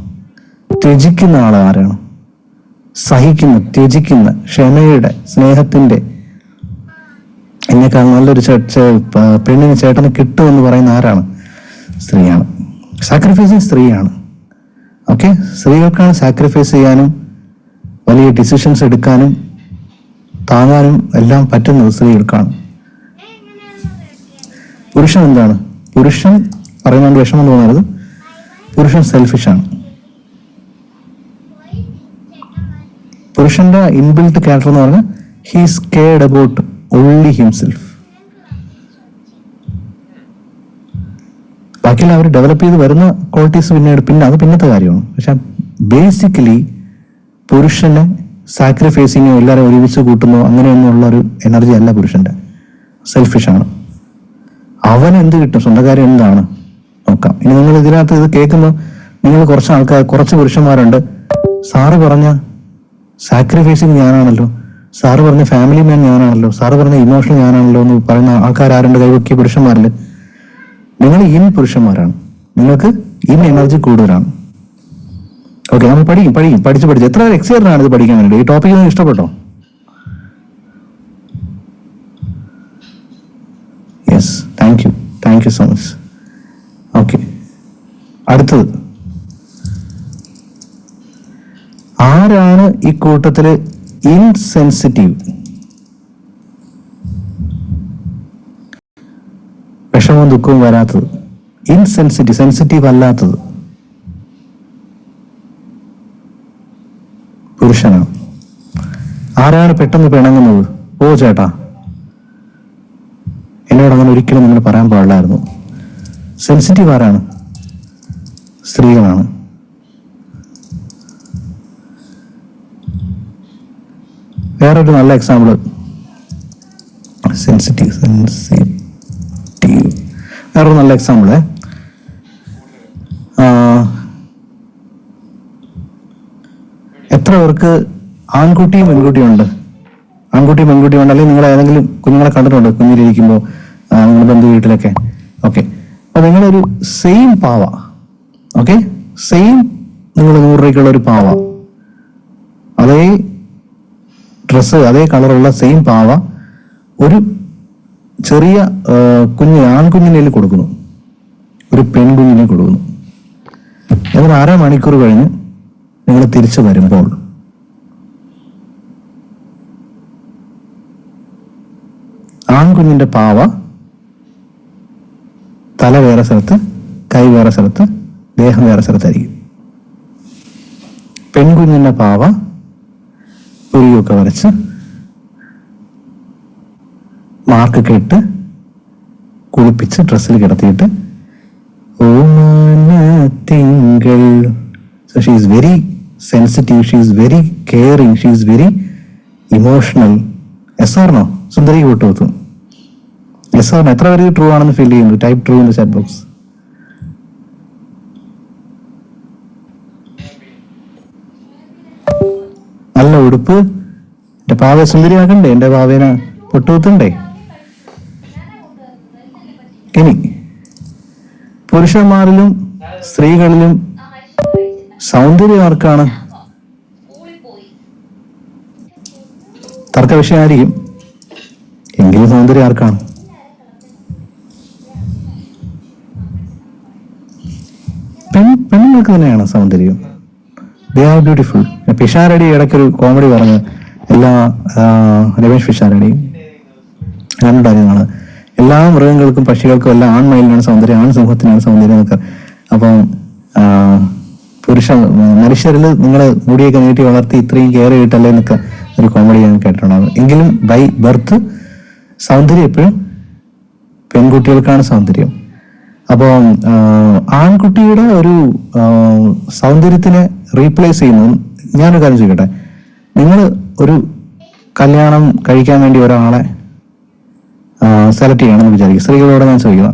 ത്യജിക്കുന്ന ആൾ ആരാണ്? ത്യജിക്കുന്ന, ക്ഷമയുടെ, സ്നേഹത്തിന്റെ, എന്നെക്കാൾ നല്ലൊരു പെണ്ണിന് ചേട്ടന് കിട്ടുമെന്ന് പറയുന്ന ആരാണ്? സ്ത്രീയാണ്. സാക്രിഫൈസിങ് സ്ത്രീയാണ്. ഓക്കെ, സ്ത്രീകൾക്കാണ് സാക്രിഫൈസ് ചെയ്യാനും വലിയ ഡിസിഷൻസ് എടുക്കാനും താങ്ങാനും എല്ലാം പറ്റുന്നത് സ്ത്രീകൾക്കാണ്. പുരുഷൻ എന്താണ്? പുരുഷൻ പറയുന്നതുകൊണ്ട് വിഷമം തോന്നരുത്, പുരുഷൻ സെൽഫിഷാണ്. പുരുഷന്റെ ഇൻബിൽറ്റ് ക്യാരക്ടർ എന്ന് പറഞ്ഞാൽ he's cared about only himself. ബാക്കിയുള്ള അവർ ഡെവലപ്പ് ചെയ്ത് വരുന്ന ക്വാളിറ്റീസ് പിന്നെ അത് പിന്നത്തെ കാര്യമാണ്. പക്ഷെ ബേസിക്കലി പുരുഷനെ സാക്രിഫൈസിങ്ങോ എല്ലാവരും ഒരുമിച്ച് കൂട്ടുന്നോ അങ്ങനെയൊന്നുള്ള ഒരു എനർജി അല്ല പുരുഷന്റെ. സെൽഫിഷാണ്. അവൻ എന്ത് കിട്ടും, സ്വന്തം കാര്യം എന്താണ് നോക്കാം. ഇനി നിങ്ങൾ ഇതിനകത്ത് ഇത് കേൾക്കുമ്പോൾ നിങ്ങൾ കുറച്ച് പുരുഷന്മാരുണ്ട്, സാറ് പറഞ്ഞ സാക്രിഫൈസിങ് ഞാനാണല്ലോ, സാറ് പറഞ്ഞ ഫാമിലി മാൻ ഞാനാണല്ലോ, സാറ് പറഞ്ഞ ഇമോഷണൽ ഞാനാണല്ലോ എന്ന് പറയുന്ന ആൾക്കാരുണ്ട് കൈവക്കിയ പുരുഷന്മാരിൽ. നിങ്ങൾ പുരുഷന്മാരാണ്, നിങ്ങൾക്ക് എനർജി കൂടുതലാണ്. ഓക്കെ, നമ്മൾ പഠിച്ച് എത്ര എക്സൈറ്റഡ് ആണ് ഇത് പഠിക്കാൻ വേണ്ടി? ഈ ടോപ്പിക് നിങ്ങൾക്ക് ഇഷ്ടപ്പെട്ടോ? Yes, thank you so much. Okay, അടുത്തത്, ആരാണ് ഈ കൂട്ടത്തില് ഇൻസെൻസിറ്റീവ്? വിഷമവും ദുഃഖവും വരാത്തത്, സെൻസിറ്റീവ് അല്ലാത്തത് പുരുഷനാണ്. ആരാണ് പെട്ടെന്ന് പിണങ്ങുന്നത്? ഓ ചേട്ടാ, എന്നോട് അങ്ങനെ ഒരിക്കലും നിങ്ങൾ പറയാൻ പാടില്ലായിരുന്നു. സെൻസിറ്റീവ് ആരാണ്? സ്ത്രീകളാണ്. വേറൊരു നല്ല എക്സാമ്പിള്, സെൻസിറ്റീവ് വേറൊരു നല്ല എക്സാമ്പിള്, എത്ര പേർക്ക് ആൺകുട്ടിയും പെൺകുട്ടിയും ഉണ്ട്? അല്ലെങ്കിൽ നിങ്ങൾ ഏതെങ്കിലും കുഞ്ഞുങ്ങളെ കണ്ടിട്ടുണ്ട് കുഞ്ഞിലിരിക്കുമ്പോൾ നിങ്ങൾ ബന്ധു വീട്ടിലൊക്കെ? ഓക്കെ, അപ്പൊ നിങ്ങളൊരു സെയിം പാവ, ഓക്കെ, നിങ്ങൾ 100 രൂപയ്ക്കുള്ള ഒരു പാവ, അതേ ഡ്രസ്സ്, അതേ കളറുള്ള സെയിം പാവ ഒരു ചെറിയ ആൺകുഞ്ഞിനെ കൊടുക്കുന്നു, ഒരു പെൺകുഞ്ഞിനെ കൊടുക്കുന്നു. എന്നാൽ 1/2 മണിക്കൂർ കഴിഞ്ഞ് നിങ്ങൾ തിരിച്ചു വരുമ്പോൾ ആൺകുഞ്ഞിന്റെ പാവ തല വേറെ സ്ഥലത്ത്, കൈ വേറെ സ്ഥലത്ത്, ദേഹം വേറെ സ്ഥലത്തായിരിക്കും. പെൺകുഞ്ഞിന്റെ പാവ പുരിയൊക്കെ വരച്ച് മാർക്കൊക്കെ ഇട്ട് കുളിപ്പിച്ച് ഡ്രസ്സിൽ കിടത്തിയിട്ട് തിങ്കൾ. So she is very sensitive, she is very caring, she is very emotional. Yes or no? Sundari കൂട്ടുവത്തും. Yes or no? എത്ര പേര് ട്രൂ ആണെന്ന് ഫീൽ ചെയ്യുന്നു? Type true in the chat box. നല്ല ഉടുപ്പ്, എന്റെ പാവയെ സുന്ദരിയാക്കണ്ടേ? എന്റെ പാവേനെ പൊട്ടുകുത്തണ്ടേ? ഇനി പുരുഷന്മാരിലും സ്ത്രീകളിലും സൗന്ദര്യം ആർക്കാണ്? തർക്ക വിഷയമായിരിക്കും, എങ്കിലും സൗന്ദര്യം ആർക്കാണ്? മൃഗങ്ങൾക്ക് തന്നെയാണ് സൗന്ദര്യം. They are beautiful. പിഷാരടി ഇടയ്ക്കൊരു കോമഡി പറഞ്ഞു, എല്ലാ രമേശ് പിഷാരടിയും രണ്ടാണ്, എല്ലാ മൃഗങ്ങൾക്കും പക്ഷികൾക്കും എല്ലാം ആൺമയിലിനാണ് സൗന്ദര്യം, ആൺ സിംഹത്തിനാണ് സൗന്ദര്യം എന്നൊക്കെ. അപ്പം മനുഷ്യരിൽ നിങ്ങൾ മുടിയൊക്കെ നീട്ടി വളർത്തി ഇത്രയും കെയർ ചെയ്തിട്ടല്ലേ എന്നൊക്കെ ഒരു കോമഡി ഞാൻ കേട്ടിട്ടുണ്ടാകും. എങ്കിലും ബൈ ബർത്ത് സൗന്ദര്യം എപ്പോഴും പെൺകുട്ടികൾക്കാണ് സൗന്ദര്യം. അപ്പോൾ ആൺകുട്ടിയുടെ ഒരു സൗന്ദര്യത്തിനെ റീപ്ലേസ് ചെയ്യുന്നത്, ഞാനൊരു കാര്യം ചോദിക്കട്ടെ, നിങ്ങൾ ഒരു കല്യാണം കഴിക്കാൻ വേണ്ടി ഒരാളെ സെലക്ട് ചെയ്യണമെന്ന് വിചാരിക്കും. സ്ത്രീകളോട് ഞാൻ ചോദിക്കുക,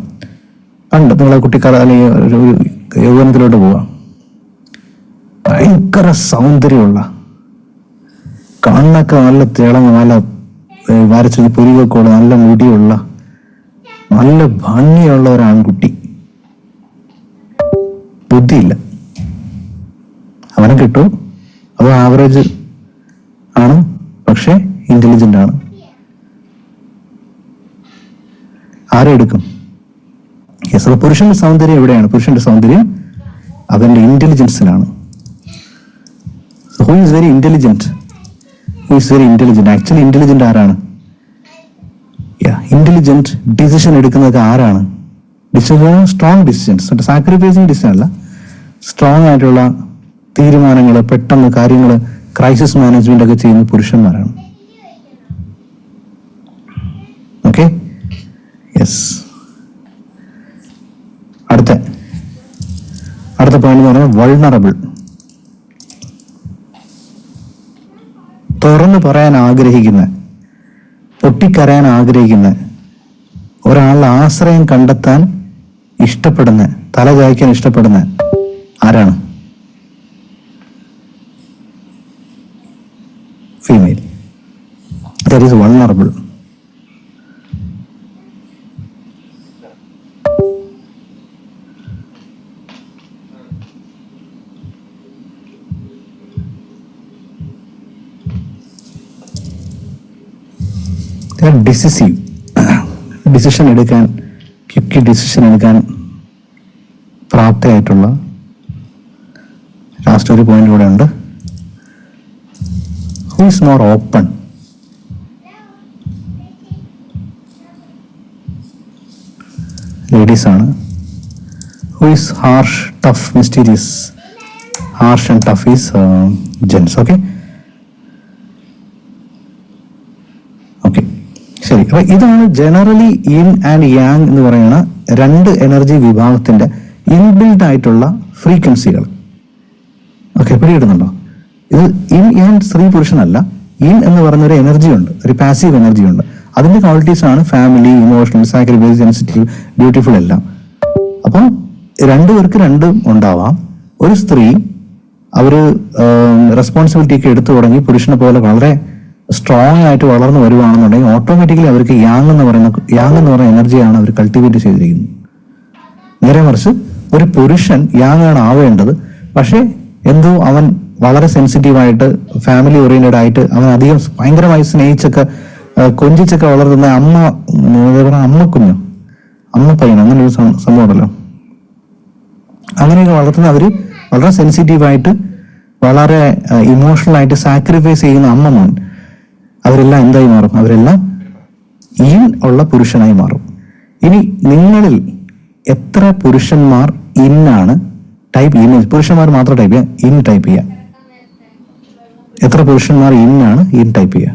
പണ്ട് നിങ്ങളെ കുട്ടിക്കാല അല്ലെങ്കിൽ ഒരു യൗവനത്തിലോട്ട് പോവുക, ഭയങ്കര സൗന്ദര്യമുള്ള, കണ്ണൊക്കെ നല്ല തിളങ്ങ, നല്ല വരച്ചത് പുരികൊക്കെ ഉള്ള, നല്ല മുടിയുള്ള, നല്ല ഭംഗിയുള്ള ഒരു ആൺകുട്ടി, ബുദ്ധിയില്ല, അവനെ കിട്ടും. അത് ആവറേജ് ആണ്, പക്ഷെ ഇന്റലിജന്റ് ആണ്. ആരെടുക്കും? യെസ്. അപ്പോൾ പുരുഷന്റെ സൗന്ദര്യം എവിടെയാണ്? പുരുഷന്റെ സൗന്ദര്യം അവന്റെ ഇന്റലിജൻസിലാണ്. Who is very intelligent? Who is very intelligent? Actually intelligent ആരാണ്? ഇന്റലിജന്റ് ഡിസിഷൻ എടുക്കുന്നത് ആരാണ്? സ്ട്രോങ് ഡിസിഷൻസ്, സാക്രിഫൈസിങ് ഡിസിഷൻ അല്ല, സ്ട്രോങ് ആയിട്ടുള്ള തീരുമാനങ്ങൾ, പെട്ടെന്ന് കാര്യങ്ങൾ, ക്രൈസിസ് മാനേജ്മെന്റ് ഒക്കെ ചെയ്യുന്ന പുരുഷന്മാരാണ്. Okay, yes. അടുത്ത പോയിന്റ് എന്ന് പറയുന്നത് വൾണറബിൾ. തുറന്നു പറയാൻ ആഗ്രഹിക്കുന്ന, പൊട്ടിക്കരയാൻ ആഗ്രഹിക്കുന്ന, ഒരാളുടെ ആശ്രയം കണ്ടെത്താൻ ഇഷ്ടപ്പെടുന്ന, തല ചായ്ക്കാൻ ഇഷ്ടപ്പെടുന്ന ആരാണ്? Female. That is vulnerable. Decisive, decision എടുക്കാൻ, ക്വിക്ക് ഡിസിഷൻ എടുക്കാൻ പ്രാപ്തയായിട്ടുള്ള. ലാസ്റ്റ് ഒരു പോയിന്റ് കൂടെ ഉണ്ട്. Who is more open? Ladies ആണ്. Who is harsh, tough, mysterious? Harsh and tough is gents. Okay, ശരി. അപ്പൊ ഇതാണ് ജനറലി ഇൻ ആൻഡ് യാങ് എന്ന് പറയുന്ന രണ്ട് എനർജി വിഭാഗത്തിന്റെ ഇൻബിൽഡ് ആയിട്ടുള്ള ഫ്രീക്വൻസികൾ. ഓക്കെ, പിടികിട്ടുന്നുണ്ടോ? ഇത് ഇൻ യാങ് സ്ത്രീ പുരുഷനല്ല. ഇൻ എന്ന് പറയുന്ന ഒരു എനർജി ഉണ്ട്, ഒരു പാസീവ് എനർജി ഉണ്ട്. അതിന്റെ ക്വാളിറ്റീസ് ആണ് family, emotional, sacrifice, sensitive, beautiful എല്ലാം. അപ്പം രണ്ടുപേർക്ക് രണ്ടും ഉണ്ടാവാം. ഒരു സ്ത്രീ അവര് റെസ്പോൺസിബിലിറ്റി ഒക്കെ എടുത്തു തുടങ്ങി പുരുഷനെ പോലെ വളരെ സ്ട്രോങ് ആയിട്ട് വളർന്നു വരുവാണെന്നുണ്ടെങ്കിൽ ഓട്ടോമാറ്റിക്കലി അവർക്ക് യാങ് എന്ന് പറയുന്ന എനർജിയാണ് അവർ കൾട്ടിവേറ്റ് ചെയ്തിരിക്കുന്നത്. നേരെ മറിച്ച് ഒരു പുരുഷൻ യാങ് ആണ് ആവേണ്ടത്, പക്ഷെ എന്തോ അവൻ വളരെ സെൻസിറ്റീവായിട്ട്, ഫാമിലി ഓറിയന്റഡ് ആയിട്ട്, അവൻ അധികം ഭയങ്കരമായി സ്നേഹിച്ചൊക്കെ കൊഞ്ചിച്ചൊക്കെ വളർത്തുന്ന അമ്മക്കുഞ്ഞോ, അമ്മ പയ്യൻ, അങ്ങനെ ഒരു സംഭവം ഉണ്ടല്ലോ, അങ്ങനെയൊക്കെ വളർത്തുന്ന അവര് വളരെ സെൻസിറ്റീവായിട്ട്, വളരെ ഇമോഷണൽ ആയിട്ട് സാക്രിഫൈസ് ചെയ്യുന്ന അമ്മമാൻ, അവരെല്ലാം എന്തായി മാറും? അവരെല്ലാം ഇൻ ഉള്ള പുരുഷനായി മാറും. ഇനി നിങ്ങളിൽ എത്ര പുരുഷന്മാർ ഇന്നാണ് ടൈപ്പ് ചെയ്യുന്നത്? പുരുഷന്മാർ മാത്രം ടൈപ്പ് ചെയ്യുക, ഇൻ ടൈപ്പ് ചെയ്യുക. എത്ര പുരുഷന്മാർ ഇന്നാണ് ഇൻ ടൈപ്പ് ചെയ്യുക?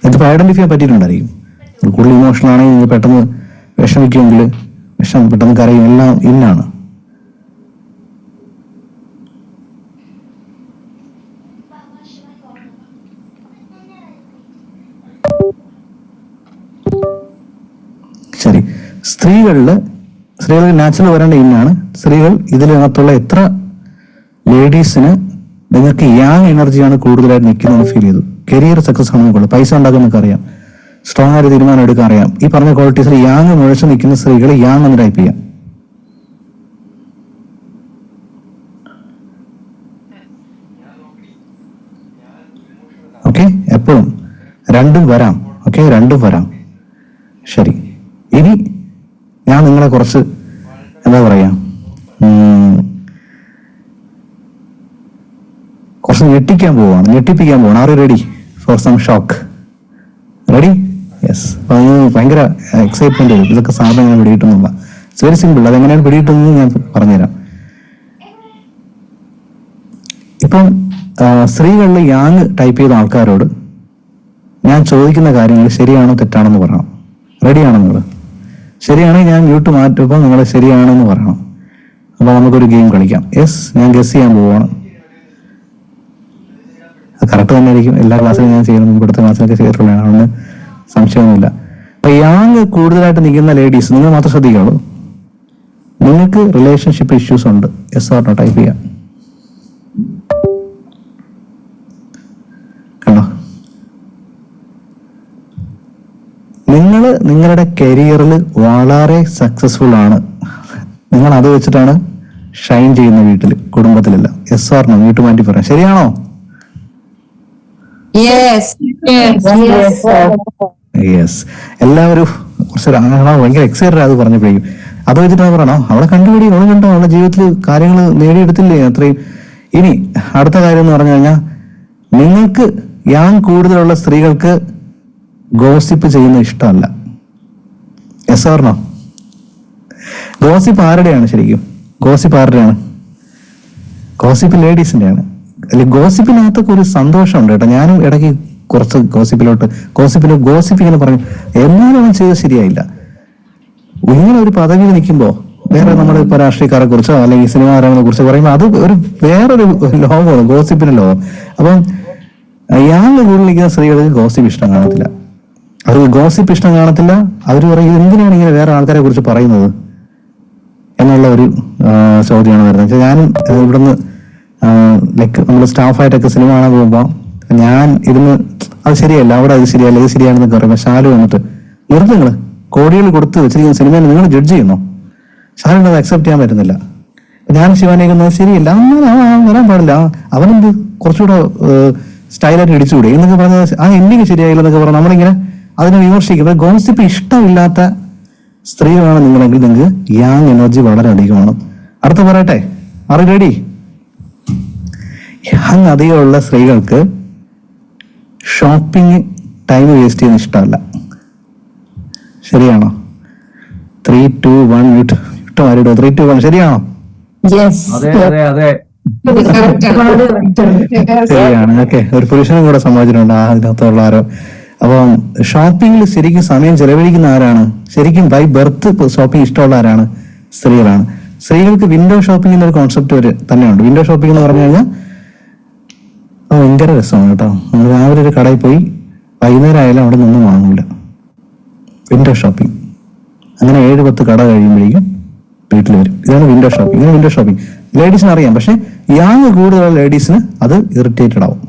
ഇതിപ്പോൾ ഐഡന്റിഫൈ ചെയ്യാൻ പറ്റിയിട്ടുണ്ടായിരിക്കും. കൂടുതൽ ഇമോഷണൽ ആണെങ്കിൽ പെട്ടെന്ന് വിഷമിക്കുമെങ്കിൽ പെട്ടെന്ന് കരയും, എല്ലാം ഇന്നാണ്. ശരി, സ്ത്രീകൾ നാച്ചുറൽ വരേണ്ട ഇന്നാണ്. സ്ത്രീകൾ ഇതിനകത്തുള്ള എത്ര ലേഡീസിന് നിങ്ങൾക്ക് യാങ് എനർജിയാണ് കൂടുതലായിട്ട് നിൽക്കുന്നതെന്ന് ഫീൽ ചെയ്തു? കരിയർ സക്സസ് ആണെന്ന്, പൈസ ഉണ്ടാക്കുന്നൊക്കെ അറിയാം, സ്ട്രോങ് ആയിട്ട് തീരുമാനം എടുക്കാൻ അറിയാം. ഈ പറഞ്ഞ ക്വാളിറ്റീസിൽ യാങ് മുഴച്ചു നിൽക്കുന്ന സ്ത്രീകൾ യാങ് എന്ന് ടൈപ്പ് ചെയ്യാം. ഓക്കെ, എപ്പോഴും രണ്ടും വരാം. ഓക്കെ, രണ്ടും വരാം. ശരി, ഇനി ഞാൻ നിങ്ങളെ കുറച്ച് എന്താ പറയാ, കുറച്ച് ഞെട്ടിപ്പിക്കാൻ പോവാണ്. Are you ready for some shock? Ready? Yes. ഭയങ്കര എക്സൈറ്റ്മെന്റ് വരും. ഇതൊക്കെ സാധനം എങ്ങനെ പിടികിട്ടുന്നില്ല. It's very simple. അതെങ്ങനെയാണ് പിടികിട്ടുന്നത് ഞാൻ പറഞ്ഞുതരാം. ഇപ്പം സ്ത്രീകളിൽ യാങ് ടൈപ്പ് ചെയ്ത ആൾക്കാരോട് ഞാൻ ചോദിക്കുന്ന കാര്യങ്ങൾ ശരിയാണോ തെറ്റാണെന്ന് പറയണം. റെഡിയാണോ നിങ്ങൾ? ശരിയാണെങ്കിൽ ഞാൻ മ്യൂട്ട് മാറ്റുമ്പോൾ നിങ്ങൾ ശരിയാണെന്ന് പറയണം. അപ്പോൾ നമുക്കൊരു ഗെയിം കളിക്കാം. യെസ്, ഞാൻ ഗസ് ചെയ്യാൻ പോവുകയാണ്. കറക്റ്റ് തന്നെ ആയിരിക്കും. എല്ലാ ക്ലാസ്സിലും ഞാൻ ചെയ്യുന്ന ഇവിടുത്തെ ക്ലാസ്സിലൊക്കെ ചെയ്തിട്ടുള്ളതാണ്, അതുകൊണ്ട് സംശയമൊന്നുമില്ല. അപ്പൊ യാങ് കൂടുതലായിട്ട് നിൽക്കുന്ന ലേഡീസ് നിങ്ങൾ മാത്രം ശ്രദ്ധിക്കുള്ളൂ. നിങ്ങൾക്ക് റിലേഷൻഷിപ്പ് ഇഷ്യൂസ് ഉണ്ട്, യെസ് ഓർ നോ ടൈപ്പ് ചെയ്യാം. കണ്ടോ, നിങ്ങൾ നിങ്ങളുടെ കരിയറിൽ വളരെ സക്സസ്ഫുൾ ആണ്. നിങ്ങൾ അത് വെച്ചിട്ടാണ് ഷൈൻ ചെയ്യുന്ന വീട്ടിൽ, കുടുംബത്തിലല്ല. Yes or no? വീട്ടു മാറ്റി പറയാം. ശരിയാണോ? യെസ്. എല്ലാവരും കുറച്ച് ഭയങ്കര എക്സൈറ്റഡ് അത് പറഞ്ഞപ്പോഴേക്കും അത് വെച്ചിട്ടാണ് പറയണോ, അവളെ കണ്ടുപിടി, അവളെ കണ്ടോ, അവളുടെ ജീവിതത്തിൽ കാര്യങ്ങൾ നേടിയെടുത്തില്ലേ അത്രയും. ഇനി അടുത്ത കാര്യം എന്ന് പറഞ്ഞു കഴിഞ്ഞാൽ, നിങ്ങൾക്ക് യാങ് കൂടുതലുള്ള സ്ത്രീകൾക്ക് ഗോസിപ്പ് ചെയ്യുന്നത് ഇഷ്ടമല്ല. Yes or no? ഗോസിപ്പ് ആരുടെയാണ് ശരിക്കും? ഗോസിപ്പ് ആരുടെയാണ്? ഗോസിപ്പ് ലേഡീസിന്റെയാണ്. അല്ലെ, ഗോസിപ്പിനകത്തൊക്കെ ഒരു സന്തോഷമുണ്ട് കേട്ടോ. ഞാനും ഇടയ്ക്ക് കുറച്ച് ഗോസിപ്പ് ഇങ്ങനെ പറഞ്ഞു, എന്നാലും അവൻ ചെയ്ത് ശരിയായില്ല. ഇങ്ങനെ ഒരു പദവിയിൽ നിൽക്കുമ്പോൾ വേറെ നമ്മുടെ ഇപ്പൊ രാഷ്ട്രീയക്കാരെ കുറിച്ചോ അല്ലെങ്കിൽ സിനിമാ താരങ്ങളെ കുറിച്ചോ പറയുമ്പോൾ അത് ഒരു വേറൊരു ലോകമാണ്, ഗോസിപ്പിന്റെ ലോകം. അപ്പം യാങ് കൂടുതൽ നിൽക്കുന്ന സ്ത്രീകൾക്ക് ഗോസിപ്പ് ഇഷ്ടം കാണത്തില്ല. അവർക്ക് ഗോസിപ്പ് ഇഷ്ടം കാണത്തില്ല. അവർ പറയും, എന്തിനാണ് ഇങ്ങനെ വേറെ ആൾക്കാരെ കുറിച്ച് പറയുന്നത് എന്നുള്ള ഒരു ചോദ്യമാണ് വരുന്നത്. ഞാനും ഇവിടുന്ന് ലൈക്ക് നമ്മൾ സ്റ്റാഫായിട്ടൊക്കെ സിനിമ കാണാൻ പോകുമ്പോൾ ഞാൻ ഇരുന്ന് അത് ശരിയല്ല, അവിടെ അത് ശരിയല്ല, ഇത് ശരിയാണെന്നൊക്കെ പറയുമ്പോൾ ഷാലു വന്നിട്ട്, നിർത്തുങ്ങൾ കോടികൾ കൊടുത്ത് വെച്ചിരിക്കുന്ന സിനിമയിൽ നിങ്ങൾ ജഡ്ജ് ചെയ്യുന്നു. ഷാലുവിന് അത് അക്സെപ്റ്റ് ചെയ്യാൻ പറ്റുന്നില്ല. ഞാൻ ശിവാനിക്കുന്നത് ശരിയല്ല, വരാൻ പാടില്ല, അവനെന്ത് കുറച്ചുകൂടെ സ്റ്റൈലായിട്ട് ഇടിച്ചുകൂടെ എന്നൊക്കെ പറഞ്ഞാൽ എനിക്ക് ശരിയായില്ലെന്നൊക്കെ പറഞ്ഞാൽ നമ്മളിങ്ങനെ അതിനെ വിമർശിക്കും. ഗോസിപ്പ് ഇഷ്ടമില്ലാത്ത സ്ത്രീകളാണ് നിങ്ങളെങ്കിൽ നിങ്ങൾക്ക് യാങ് എനർജി വളരെ അധികമാണ്. അടുത്ത പറയട്ടെ, ആർ യു റെഡി? യാങ് അധികമുള്ള സ്ത്രീകൾക്ക് ഷോപ്പിംഗ് ടൈം വേസ്റ്റ് ചെയ്യുന്ന ഇഷ്ടമല്ല. ശരിയാണോ? 3, 2, 1 മ്യൂട്ട് മാറിയിട്ടോ. 3, 2, 1 ശരിയാണോ? ശരിയാണ്. ഓക്കെ, ഒരു പുരുഷനും കൂടെ സമ്മതിച്ചിട്ടുണ്ട് അതിനകത്തുള്ള ആരോ. അപ്പം ഷോപ്പിംഗിൽ ശരിക്കും സമയം ചെലവഴിക്കുന്ന ആരാണ്? ശരിക്കും ബൈ ബർത്ത് ഷോപ്പിംഗ് ഇഷ്ടമുള്ള ആരാണ്? സ്ത്രീകളാണ്. സ്ത്രീകൾക്ക് വിൻഡോ ഷോപ്പിംഗ് എന്നൊരു കോൺസെപ്റ്റ് വരെ തന്നെയുണ്ട്. വിൻഡോ ഷോപ്പിംഗ് എന്ന് പറഞ്ഞു കഴിഞ്ഞാൽ ഭയങ്കര രസമാണ് കേട്ടോ. നമ്മൾ രാവിലെ ഒരു കടയിൽ പോയി വൈകുന്നേരം ആയാലും അവിടെ നിന്നും വാങ്ങില്ല. വിൻഡോ ഷോപ്പിംഗ് അങ്ങനെ 7-10 കട കഴിയുമ്പോഴേക്കും വീട്ടിൽ വരും. ഇതാണ് വിൻഡോ ഷോപ്പിംഗ്. ഇങ്ങനെ വിൻഡോ ഷോപ്പിംഗ് ലേഡീസിന് അറിയാം, പക്ഷെ യാങ് കൂടുതലുള്ള ലേഡീസിന് അത് ഇറിറ്റേറ്റഡ് ആവും.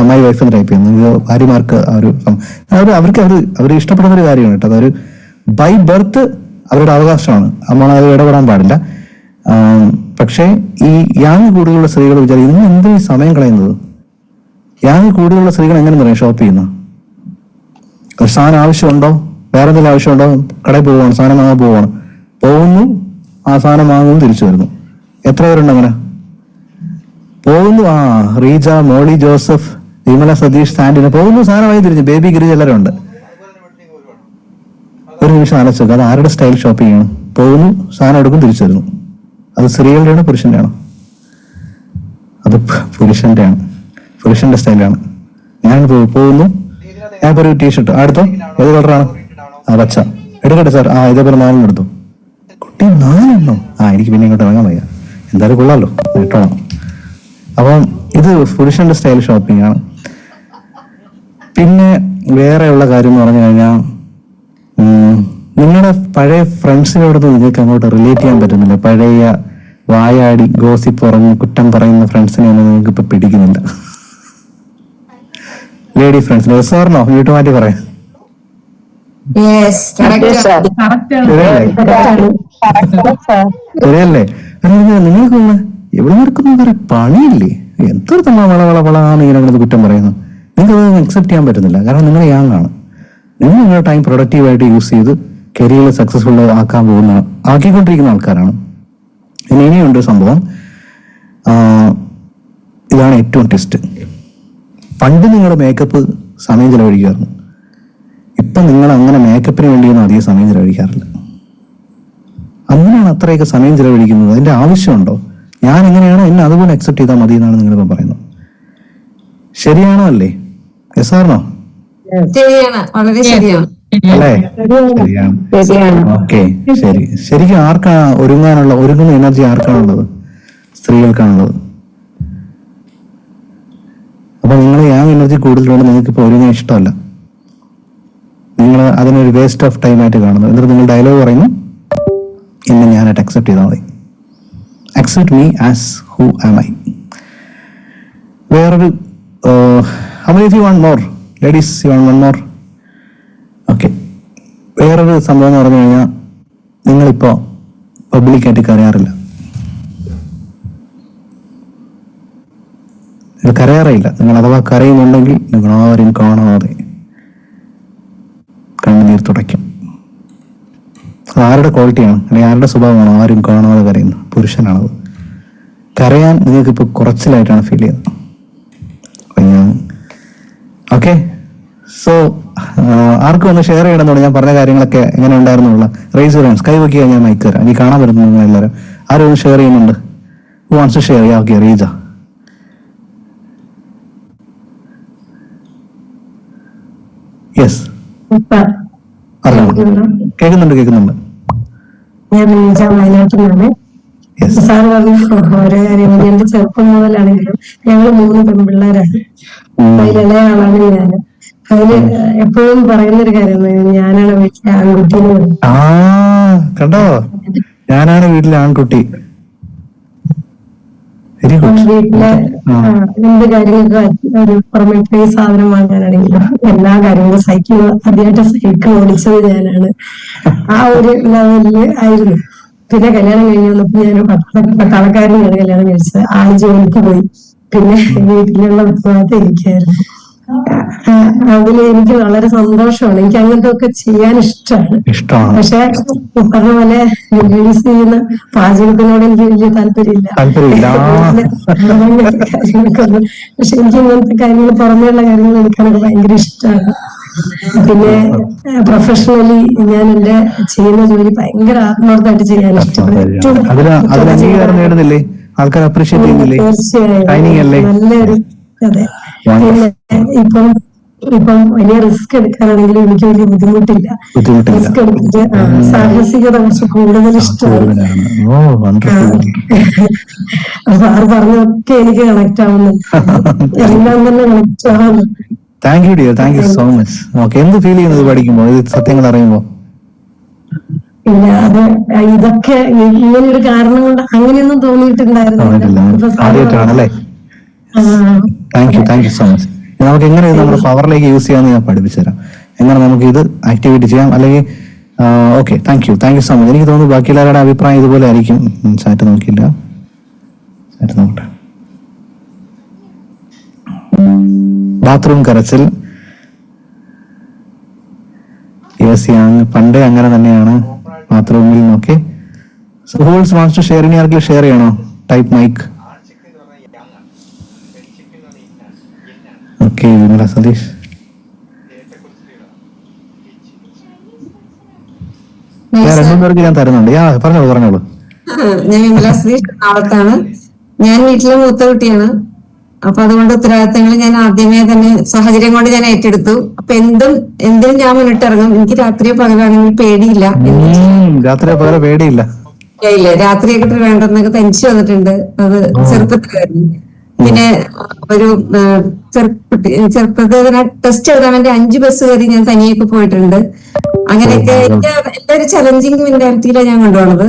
മൈ വൈഫ് എന്ന് ടൈപ്പ് ചെയ്യുന്നത് ഇത് ഭാര്യമാർക്ക് അവർക്ക് അവർ ഇഷ്ടപ്പെടുന്ന ഒരു കാര്യമാണ് കേട്ടോ. അതൊരു ബൈ ബർത്ത് അവരുടെ അവകാശമാണ്, നമ്മൾ അത് ഇടപെടാൻ പാടില്ല. പക്ഷേ ഈ യാങ് കൂടുതലുള്ള സ്ത്രീകൾ വിചാരിക്കും, ഇന്ന് എന്തിനീ സമയം കളയുന്നത്? യാങ് കൂടുതലുള്ള സ്ത്രീകൾ എങ്ങനെ പറയാം ഷോപ്പ് ചെയ്യുന്ന? ഒരു സാധനം ആവശ്യമുണ്ടോ, വേറെ എന്തെങ്കിലും ആവശ്യമുണ്ടോ, കടയിൽ പോവുകയാണ്, സാധനം വാങ്ങാൻ പോകുന്നു, ആ സാധനം വാങ്ങുന്നു, തിരിച്ചു വരുന്നു. എത്ര പേരുണ്ട് അങ്ങനെ പോകുന്നു? റീജ, മോളി ജോസഫ്, വിമല സതീഷ്, സാന്റിന് പോകുന്നു, സാധനമായി തിരിഞ്ഞു. ബേബി ഗിരിജ എല്ലാവരും ഉണ്ട്. ഒരു നിമിഷം ആലോചിച്ചു, അത് ആരുടെ സ്റ്റൈൽ ഷോപ്പിംഗ് ആണ്? പോകുന്നു, സാധനം എടുക്കും, തിരിച്ചു വരുന്നു. അത് സ്ത്രീകളുടെയാണോ പുരുഷന്റെ ആണോ? അത് പുരുഷന്റെ ആണ്, പുരുഷന്റെ സ്റ്റൈലാണ്. ഞാൻ പോകുന്നു, ഞാൻ ഒരു ടീഷർട്ട് അടുത്തോ, ഏത് കളറാണ്? പച്ച എടുക്കട്ടെ സാർ. ഇതേപോലെ 4 എടുത്തു. കുട്ടി 4 എനിക്ക് പിന്നെ ഇങ്ങോട്ട് ഇറങ്ങാൻ വയ്യ, എന്തായാലും കൊള്ളാമല്ലോ, ഇട്ടോണം. അപ്പം ഇത് പുരുഷന്റെ സ്റ്റൈൽ ഷോപ്പിംഗ് ആണ്. പിന്നെ വേറെയുള്ള കാര്യം എന്ന് പറഞ്ഞു കഴിഞ്ഞാൽ, നിങ്ങളുടെ പഴയ ഫ്രണ്ട്സിനോടൊന്നും നിങ്ങൾക്ക് അങ്ങോട്ട് റിലേറ്റ് ചെയ്യാൻ പറ്റുന്നില്ല. പഴയ വായാടി ഗോസിപ്പ് പറഞ്ഞ് കുറ്റം പറയുന്ന ഫ്രണ്ട്സിനെ ഒന്നും നിങ്ങൾക്ക് ഇപ്പൊ പിടിക്കുന്നില്ല. ലേഡി ഫ്രണ്ട്സിന് സാറിനോ വീട്ടു മാറ്റി പറയാം. ശരിയല്ലേ? നിങ്ങൾക്ക് എവിടെ നടക്കുന്ന വേറെ പണിയില്ലേ? എന്തൊരു തമ്മിൽ വളവളാന്ന് ഇങ്ങനെ കുറ്റം പറയുന്നു. നിങ്ങൾക്ക് അത് അക്സെപ്റ്റ് ചെയ്യാൻ പറ്റുന്നില്ല. കാരണം നിങ്ങൾ യാങ് ആണ്. നിങ്ങൾ നിങ്ങളുടെ ടൈം പ്രൊഡക്റ്റീവായിട്ട് യൂസ് ചെയ്ത് കരിയർ സക്സസ്ഫുൾ ആക്കിക്കൊണ്ടിരിക്കുന്ന ആൾക്കാരാണ്. ഇനിയുണ്ട് സംഭവം. ഇതാണ് ഏറ്റവും ട്വിസ്റ്റ്. പണ്ട് നിങ്ങൾ മേക്കപ്പ് സമയം ചിലവഴിക്കുമായിരുന്നു. ഇപ്പം നിങ്ങൾ അങ്ങനെ മേക്കപ്പിന് വേണ്ടിയൊന്നും അധികം സമയം ചിലവഴിക്കാറില്ല. അങ്ങനെയാണ് അത്രയൊക്കെ സമയം ചിലവഴിക്കുന്നത്. അതിൻ്റെ ആവശ്യമുണ്ടോ? ഞാൻ എങ്ങനെയാണോ എന്നെ അതുപോലെ അക്സെപ്റ്റ് ചെയ്താൽ മതി എന്നാണ് നിങ്ങളിപ്പോൾ പറയുന്നത്. ശരിയാണോ അല്ലേ? എസ് ആർനോ? ശരിയാണ്, വളരെ ശരിയാണ് അല്ലേ? ശരിയാണ്. ഓക്കെ, ശരി. ശരിക്കും ആർക്കാണ് ഒരുങ്ങുന്ന എനർജി ആർക്കാണുള്ളത്? സ്ത്രീകൾക്കാണുള്ളത്. അപ്പൊ നിങ്ങൾ യാങ് എനർജി കൂടുതലുണ്ട്, നിങ്ങൾക്ക് ഇപ്പോൾ ഒരുങ്ങാൻ ഇഷ്ടമല്ല, നിങ്ങൾ അതിനൊരു വേസ്റ്റ് ഓഫ് ടൈം ആയിട്ട് കാണുന്നു. എന്നിട്ട് നിങ്ങൾ ഡയലോഗ് പറയുന്നു, എന്നെ ഞാനായിട്ട് അക്സെപ്റ്റ് ചെയ്താൽ മതി. Accept me as who am I. വേറൊരു you want more ladies, you want one more. Okay, വേറൊരു സംഭവം എന്ന് പറഞ്ഞു കഴിഞ്ഞാൽ നിങ്ങളിപ്പോൾ പബ്ലിക്കായിട്ട് കരയാറില്ല. നിങ്ങൾ കരയാറില്ല. നിങ്ങൾ അഥവാ കരയുന്നുണ്ടെങ്കിൽ നിങ്ങൾ ആരും കാണാതെ കണ്ണുനീർ തുടയ്ക്കും. അത് ആരുടെ ക്വാളിറ്റിയാണ് അല്ലെങ്കിൽ ആരുടെ സ്വഭാവമാണ് ആരും കാണാതെ കരയുന്നത്? പുരുഷനാണത്. കരയാൻ നിങ്ങൾക്കിപ്പോൾ കുറച്ചിലായിട്ടാണ് ഫീൽ ചെയ്യുന്നത്. ഓക്കെ, സോ ആർക്കും ഒന്ന് ഷെയർ ചെയ്യണമെന്നുണ്ട്. ഞാൻ പറഞ്ഞ കാര്യങ്ങളൊക്കെ എങ്ങനെ ഉണ്ടായിരുന്നുള്ള റേസ് ഹാൻഡ്, സ്കൈ വയ്ക്കുക, ഞാൻ മൈക്ക് തരാം. എനിക്ക് കാണാൻ പറ്റുന്നു നിങ്ങൾ എല്ലാവരും. ആരും ഒന്ന് ഷെയർ ചെയ്യുന്നുണ്ട്? Who wants to share? Okay, Reeja. Yes, കേൾക്കുന്നുണ്ട്. ഞാൻ റീജ, വയനാട്ടിലാണ്. സാർ പറഞ്ഞു ഓരോ കാര്യങ്ങൾ. എന്റെ ചെറുപ്പം മുതലാണെങ്കിലും ഞങ്ങൾ 3 പെൺപിള്ളേരാണ്. അതിലിളയ ആളാണ് ഞാൻ. അതില് എപ്പോഴും പറയുന്നൊരു കാര്യമാണ്, ഞാനാണ് വീട്ടിലെ ആൺകുട്ടി എന്ന് പറയും. കണ്ടോ, ഞാനാണ് വീട്ടിലെ ആൺകുട്ടി. വീട്ടിലെ എന്ത് കാര്യങ്ങൾക്ക് ഒരു പുറമെ പോയി സാധനം വാങ്ങാനാണെങ്കിലും എല്ലാ കാര്യങ്ങളും ആദ്യമായിട്ട് സൈക്കിൾ ഓടിച്ചത് ഞാനാണ്. ആ ഒരു ലെവലില് ആയിരുന്നു. പിന്നെ കല്യാണം കഴിഞ്ഞ് വന്നപ്പോ ഞാൻ പട്ടാളക്കാരനെയാണ് കല്യാണം കഴിച്ചത്. ജോലിക്ക് പോയി. പിന്നെ വീട്ടിലുള്ള ഉത്തരവാദിത്തം എനിക്കായിരുന്നു. അതിൽ എനിക്ക് വളരെ സന്തോഷമാണ്. എനിക്ക് അങ്ങനത്തെ ഒക്കെ ചെയ്യാൻ ഇഷ്ടമാണ്. പക്ഷെ പറഞ്ഞ പോലെ ലേഡീസ് ചെയ്യുന്ന പാചകത്തിനോട് എനിക്ക് വലിയ താല്പര്യമില്ല. അങ്ങനത്തെ കാര്യങ്ങൾക്കൊന്നും. പക്ഷെ എനിക്ക് ഇങ്ങനത്തെ കാര്യങ്ങൾ, പുറമെയുള്ള കാര്യങ്ങൾ എനിക്കത് ഭയങ്കര ഇഷ്ടമാണ്. പിന്നെ പ്രൊഫഷണലി ഞാൻ എന്റെ ചെയ്യുന്ന ജോലി ഭയങ്കര ആത്മാർത്ഥമായിട്ട് ചെയ്യാൻ ഇഷ്ടപ്പെടും. തീർച്ചയായും നല്ലൊരു. അതെ, പിന്നെ ഇപ്പം വലിയ റിസ്ക് എടുക്കാനാണെങ്കിലും എനിക്ക് വലിയ ബുദ്ധിമുട്ടില്ല. റിസ്ക് എടുത്തിട്ട് സാഹസികത കുറച്ച് കൂടുതൽ ഇഷ്ടമാണ്. സാറ് പറഞ്ഞൊക്കെ എനിക്ക് കണക്ട് ആവുന്നുണ്ട്. എല്ലാം തന്നെ കണക്ട് ആവുന്നുണ്ട്. Thank you dear, thank you so much. Okay, എന്ത് ഫീൽ ചെയ്യുന്നത് പഠിക്കുമ്പോൾ, ഇത് സത്യങ്ങൾ അറിയുമ്പോ? ഇല്ല, അത് ഇതൊക്കെ ഇങ്ങനൊരു കാരണം കൊണ്ട് അങ്ങനെയൊന്നും തോന്നിയിട്ടുണ്ടായിരുന്നില്ല. ആദ്യമായിട്ടാണല്ലേ? Thank you so much. നമുക്ക് എങ്ങനെ നമ്മുടെ പവറിലേക്ക് യൂസ് ചെയ്യാമെന്ന് ഞാൻ പഠിപ്പിച്ചു തരാം. എങ്ങനെ നമുക്ക് ഇത് ആക്ടിവേറ്റ് ചെയ്യാം, അല്ലെങ്കിൽ okay. Thank you so much. എനിക്ക് തോന്നുന്നു ബാക്കി എല്ലാവരുടെ അഭിപ്രായം ഇതുപോലെ ആയിരിക്കും. ചാറ്റ് നോക്കിയില്ല, ചാറ്റ് നോക്കട്ടെ. ബാത്റൂം കരച്ചിൽ, പണ്ടേ അങ്ങനെ തന്നെയാണ് ബാത്റൂമിൽ. Okay, who else wants to share? ഇനി ആർക്കെങ്കിലും ഷെയർ ചെയ്യണോ? Type mic. Okay, Vimala Satheesh. രണ്ടുപേർക്ക് ഞാൻ തരുന്നുണ്ട്. പറഞ്ഞോളൂ. ഞാൻ വിമല സതീഷ്, എറണാകുളത്താണ്. ഞാൻ വീട്ടിലെ മൂത്ത കുട്ടിയാണ്. അപ്പൊ അതുകൊണ്ട് ഉത്തരവാദിത്തങ്ങൾ ഞാൻ ആദ്യമേ തന്നെ സാഹചര്യം കൊണ്ട് ഞാൻ ഏറ്റെടുത്തു. അപ്പൊ എന്തിനും ഞാൻ മുന്നിട്ടിറങ്ങും. എനിക്ക് രാത്രിയോ പകലാണെങ്കിൽ പേടിയില്ല. രാത്രിയോ പകലോ പേടിയില്ല. രാത്രിയൊക്കെ വേണ്ടെന്നൊക്കെ തനിച്ച് വന്നിട്ടുണ്ട്. അത് ചെറുപ്പത്തിലായിരുന്നു. പിന്നെ ഒരു ചെറുപ്പത്തിൽ ടെസ്റ്റ് എഴുതാൻ വേണ്ടി 5 ബസ് കയറി ഞാൻ തനിയൊക്കെ പോയിട്ടുണ്ട്. അങ്ങനെയൊക്കെ എല്ലാ ഒരു ചലഞ്ചിങ് മെന്റാലിറ്റിയിലാണ് ഞാൻ കൊണ്ടുപോകുന്നത്.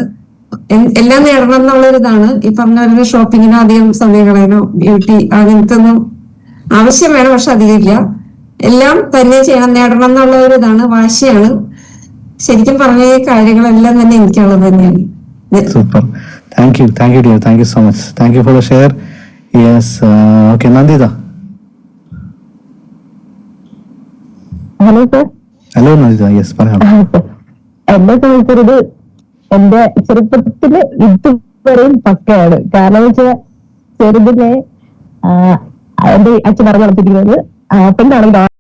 എല്ലാം നേടണം എന്നുള്ളൊരിതാണ്. ഈ പറഞ്ഞ പോലെ ഷോപ്പിങ്ങിനോ അധികം സമയം കളയാനോ ബ്യൂട്ടി അങ്ങനത്തെ ഒന്നും ആവശ്യം വേണം, പക്ഷെ അധികമില്ല. എല്ലാം തന്നെ ചെയ്യണം, നേടണം എന്നുള്ള ഒരു ഇതാണ്, വാശിയാണ്. ശരിക്കും പറഞ്ഞ ഈ കാര്യങ്ങളെല്ലാം തന്നെ എനിക്കുള്ളത് തന്നെയാണ്. Super, thank you so much. Thank you for the share. Yes, okay. Nanditha. Hello sir. Hello Nanditha, yes പറയാം. എന്നെ സംബന്ധിച്ചത് എന്റെ ചെറുപ്പത്തില് ഇത് വരെയും പക്കയാണ്. കാരണം വെച്ചാൽ ചെറുതിനെ എന്റെ അച്ഛൻ പറഞ്ഞു നടത്തിയിരിക്കുന്നത് പെണ്ണാണെങ്കിൽ